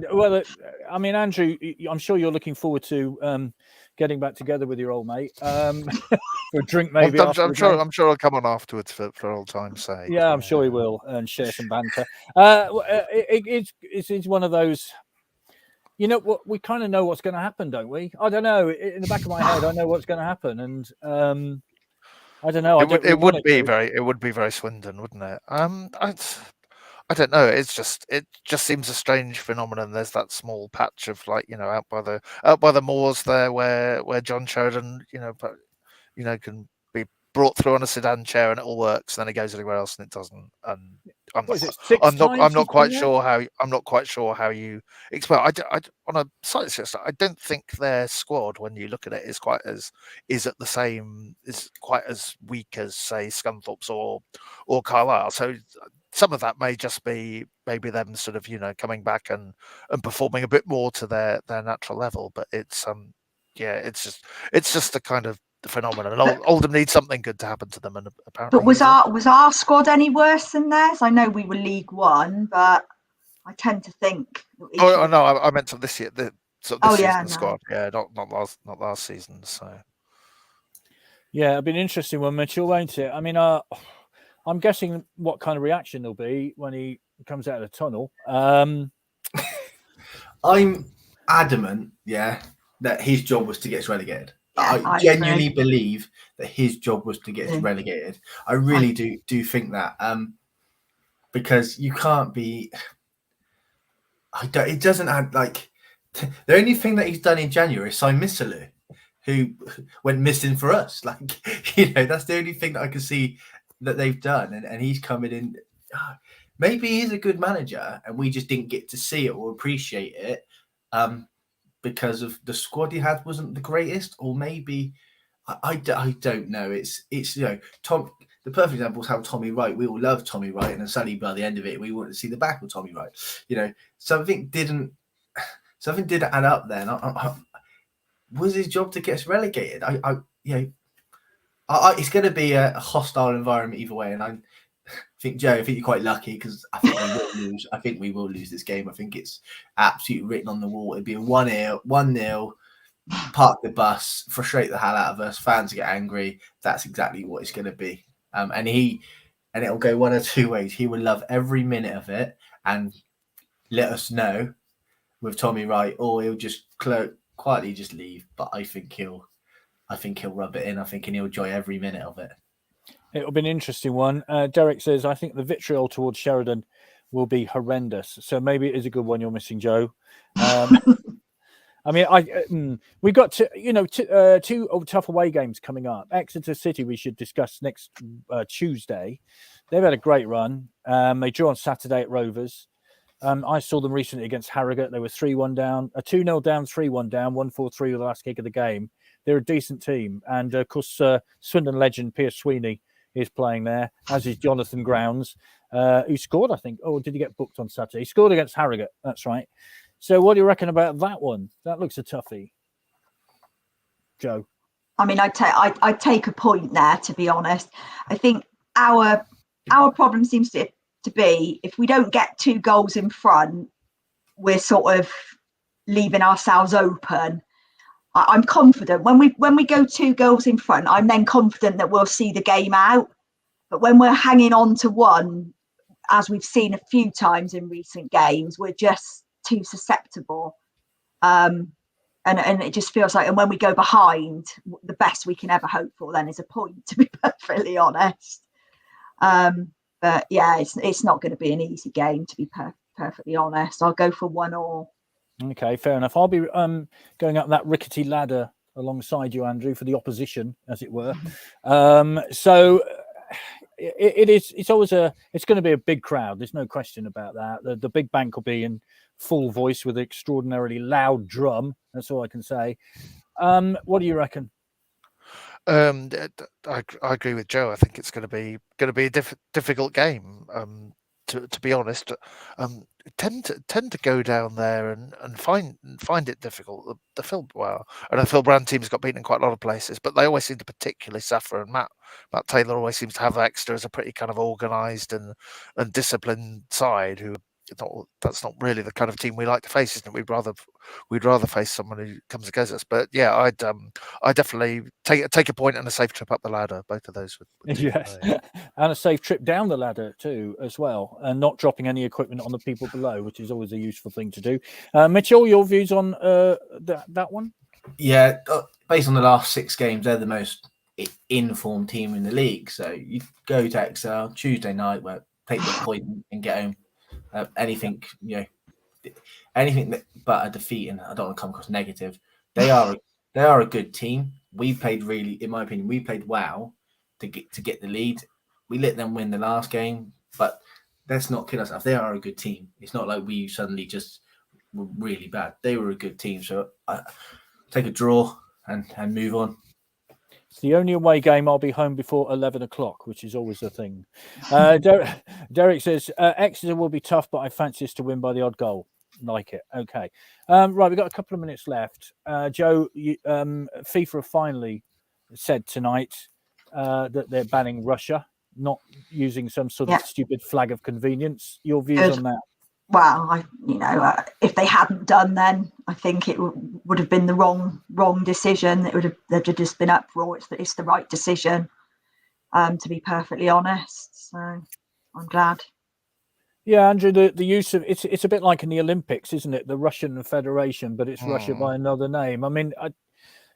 Speaker 2: I mean, Andrew, I'm sure you're looking forward to getting back together with your old mate for a drink, maybe.
Speaker 3: I'm sure I'll come on afterwards for old time's sake.
Speaker 2: Yeah, I'm sure he will, and share some banter. It's one of those. You know what? We kind of know what's going to happen, don't we? I don't know. In the back of my head, I know what's going to happen, and I don't know.
Speaker 3: It would be very Swindon, wouldn't it? I don't know. It just seems a strange phenomenon. There's that small patch of, like, out by the moors there where John Sheridan, can be brought through on a sedan chair and it all works. And then he goes anywhere else and it doesn't. And I'm not quite sure how you explain. On a slightly serious, I don't think their squad, when you look at it, is quite as weak as, say, Scunthorpe's or Carlisle. So some of that may just be maybe them sort of coming back and performing a bit more to their natural level. But it's just a kind of phenomenon. Oldham needs something good to happen to them, and apparently.
Speaker 4: But was our squad any worse than theirs? I know we were League One, but I tend to think.
Speaker 3: Oh no, I meant for this year. Season squad. Yeah, not last season. So.
Speaker 2: Yeah, it'll be an interesting one, Mitchell, won't it? I mean, I'm guessing what kind of reaction there'll be when he comes out of the tunnel.
Speaker 5: I'm adamant, that his job was to get us relegated. Yeah, I genuinely believe that his job was to get us relegated. I really do think that, because you can't be. It doesn't add, like, the only thing that he's done in January is sign Missalou, who went missing for us. Like, that's the only thing that I can see that they've done, and he's coming in. Maybe he's a good manager, and we just didn't get to see it or appreciate it. Because of the squad he had wasn't the greatest, or maybe I don't know. It's Tom. The perfect example is how Tommy Wright. We all love Tommy Wright, and then suddenly by the end of it, we wanted to see the back of Tommy Wright. Something didn't add up there. Was his job to get us relegated? It's going to be a hostile environment either way, and I think, Joe, you're quite lucky, because I think we will lose. I think we will lose this game. I think it's absolutely written on the wall. It'd be a 1-0, park the bus, frustrate the hell out of us, fans get angry. That's exactly what it's going to be. And it'll go one or two ways. He will love every minute of it and let us know with Tommy Wright, or he'll just quietly just leave. But I think he'll rub it in. I think he'll enjoy every minute of it.
Speaker 2: It'll be an interesting one. Derek says, I think the vitriol towards Sheridan will be horrendous. So maybe it is a good one you're missing, Joe. I mean, we've got two tough away games coming up. Exeter City we should discuss next Tuesday. They've had a great run. They drew on Saturday at Rovers. I saw them recently against Harrogate. They were 3-1 down, 2-0 down, 3-1 down, 1-4-3 with the last kick of the game. They're a decent team. And, of course, Swindon legend Pierce Sweeney is playing there, as is Jonathan Grounds, who scored, I think. Oh, did he get booked on Saturday? He scored against Harrogate. That's right. So what do you reckon about that one? That looks a toughie. Joe?
Speaker 4: I mean, I'd take a point there, to be honest. I think our problem seems to be, if we don't get 2 goals in front, we're sort of leaving ourselves open. I'm confident when we go 2 goals in front, I'm then confident that we'll see the game out. But when we're hanging on to one, as we've seen a few times in recent games, we're just too susceptible. And it just feels like, and when we go behind, the best we can ever hope for then is a point, to be perfectly honest. But yeah, it's not going to be an easy game, to be perfectly honest. I'll go for 1-1.
Speaker 2: Okay, fair enough. I'll be going up that rickety ladder alongside you, Andrew, for the opposition, as it were. So it's always it's going to be a big crowd. There's no question about that. The big bank will be in full voice with an extraordinarily loud drum. That's all I can say. What do you reckon?
Speaker 3: I agree with Joe. I think it's going to be a difficult game. To be honest, tend to go down there and find it difficult. The Phil and the Phil Brand team's got beaten in quite a lot of places, but they always seem to particularly suffer. And Matt Taylor always seems to have extra as a pretty kind of organised and disciplined side who. That's not really the kind of team we like to face, isn't it? We'd rather face someone who comes against us. But yeah, I definitely take a point and a safe trip up the ladder. Both of those would
Speaker 2: yes, and a safe trip down the ladder too, as well, and not dropping any equipment on the people below, which is always a useful thing to do. Mitchell, your views on that one?
Speaker 5: Yeah, based on the last 6 games, they're the most informed team in the league. So you go to Excel Tuesday night, where take the point and get home. Anything but a defeat, and I don't want to come across negative. They are a good team. We played really, in my opinion, we played well to get the lead. We let them win the last game, but let's not kid ourselves. They are a good team. It's not like we suddenly just were really bad. They were a good team. So I take a draw and move on.
Speaker 2: It's the only away game I'll be home before 11 o'clock, which is always a thing. Derek says, Exeter will be tough, but I fancy us to win by the odd goal. Like it. Okay. Right, we've got a couple of minutes left. Joe, FIFA finally said tonight that they're banning Russia, not using some sort of stupid flag of convenience. Your views on that?
Speaker 4: Well, if they hadn't done, then I think it would have been the wrong decision. There'd have just been uproar. It's the right decision, to be perfectly honest. So I'm glad.
Speaker 2: Yeah, Andrew, the use of it's a bit like in the Olympics, isn't it? The Russian Federation, but it's Russia by another name. I mean,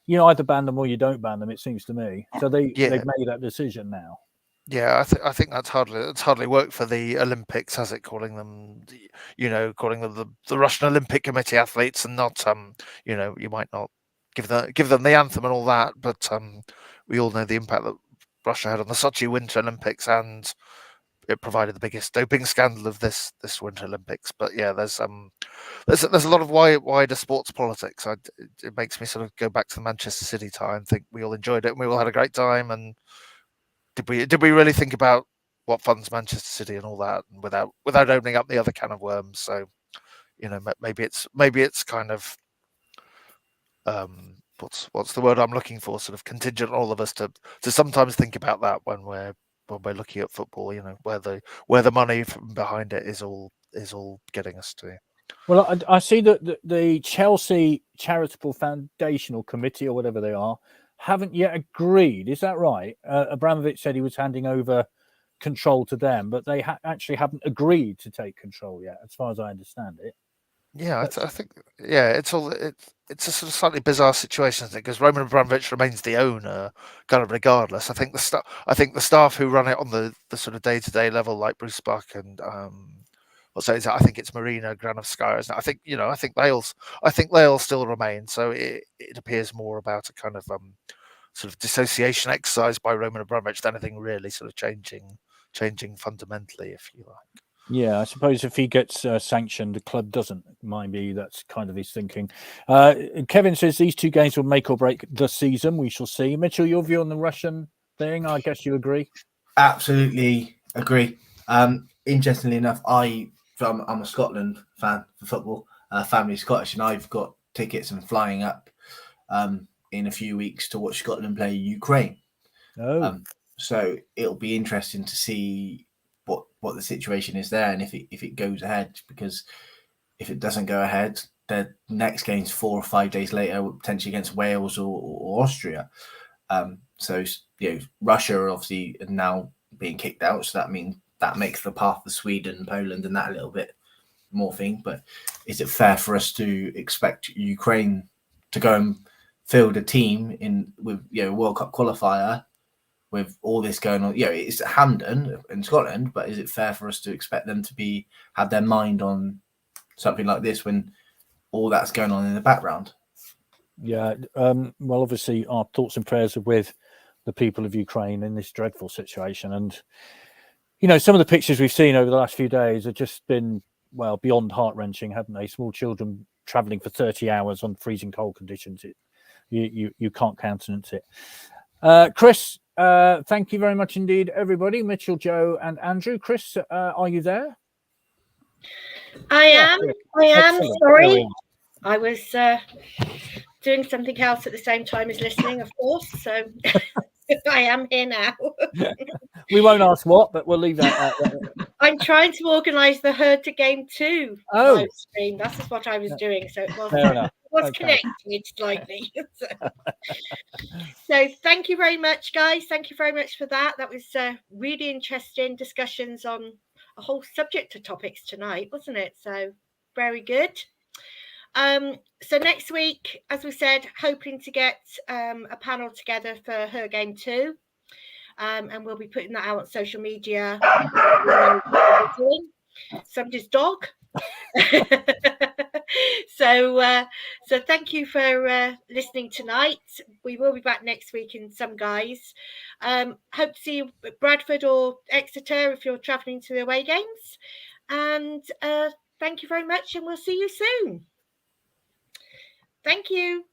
Speaker 2: either ban them or you don't ban them. It seems to me. So they've made that decision now. Yeah,
Speaker 3: I think that's hardly worked for the Olympics, has it? Calling them the Russian Olympic Committee athletes, and not you might not give them the anthem and all that, but we all know the impact that Russia had on the Sochi Winter Olympics, and it provided the biggest doping scandal of this Winter Olympics. But yeah, there's a lot of wider sports politics. It makes me sort of go back to the Manchester City time. Think we all enjoyed it and we all had a great time, and did we really think about what funds Manchester City and all that, and without opening up the other can of worms? So maybe it's kind of what's the word I'm looking for? Sort of contingent on all of us to sometimes think about that when we're looking at football. Where the money from behind it is all getting us to.
Speaker 2: Well, I see that the Chelsea Charitable Foundational Committee, or whatever they are, haven't yet agreed. Is that right? Abramovich said he was handing over control to them, but they actually haven't agreed to take control yet, as far as I understand it.
Speaker 3: Yeah, I think it's a sort of slightly bizarre situation, isn't it? Because Roman Abramovich remains the owner, kind of regardless. I think the staff who run it on the sort of day-to-day level, like Bruce Buck and I think it's Marina Granovskaya. I think they all still remain. So it appears more about a kind of sort of dissociation exercise by Roman Abramovich than anything really sort of changing fundamentally, if you like.
Speaker 2: Yeah, I suppose if he gets sanctioned, the club doesn't. Maybe that's kind of his thinking. Kevin says these 2 games will make or break the season. We shall see. Mitchell, your view on the Russian thing? I guess you agree.
Speaker 5: Absolutely agree. Interestingly enough, I'm a Scotland fan for football. Family Scottish, and I've got tickets and flying up in a few weeks to watch Scotland play Ukraine. So it'll be interesting to see what the situation is there, and if it goes ahead, because if it doesn't go ahead, the next game's 4 or 5 days later, potentially against Wales or Austria. So Russia are obviously now being kicked out, so that makes the path for Sweden, Poland, and that a little bit more thing. But is it fair for us to expect Ukraine to go and field a team with World Cup qualifier with all this going on? It's Hampden in Scotland, but is it fair for us to expect them to have their mind on something like this when all that's going on in the background?
Speaker 2: Yeah, well, obviously our thoughts and prayers are with the people of Ukraine in this dreadful situation. And, you know, some of the pictures we've seen over the last few days have just been, well, beyond heart-wrenching, haven't they? Small children traveling for 30 hours on freezing cold conditions. You can't countenance it. Chris, thank you very much indeed, everybody. Mitchell, Joe, and Andrew. Chris, are you there?
Speaker 1: I am.
Speaker 2: Excellent.
Speaker 1: Sorry. I was doing something else at the same time as listening, of course. So I am here now.
Speaker 2: We won't ask what, but we'll leave that.
Speaker 1: I'm trying to organise the Herd to Game 2 live stream. That's just what I was doing. So it was connected slightly. So thank you very much, guys. Thank you very much for that. That was really interesting discussions on a whole subject of topics tonight, wasn't it? So very good. So next week, as we said, hoping to get a panel together for Her Game 2. And we'll be putting that out on social media. Somebody's dog. So thank you for listening tonight. We will be back next week in some guise. Hope to see you at Bradford or Exeter if you're travelling to the away games. And thank you very much, and we'll see you soon. Thank you.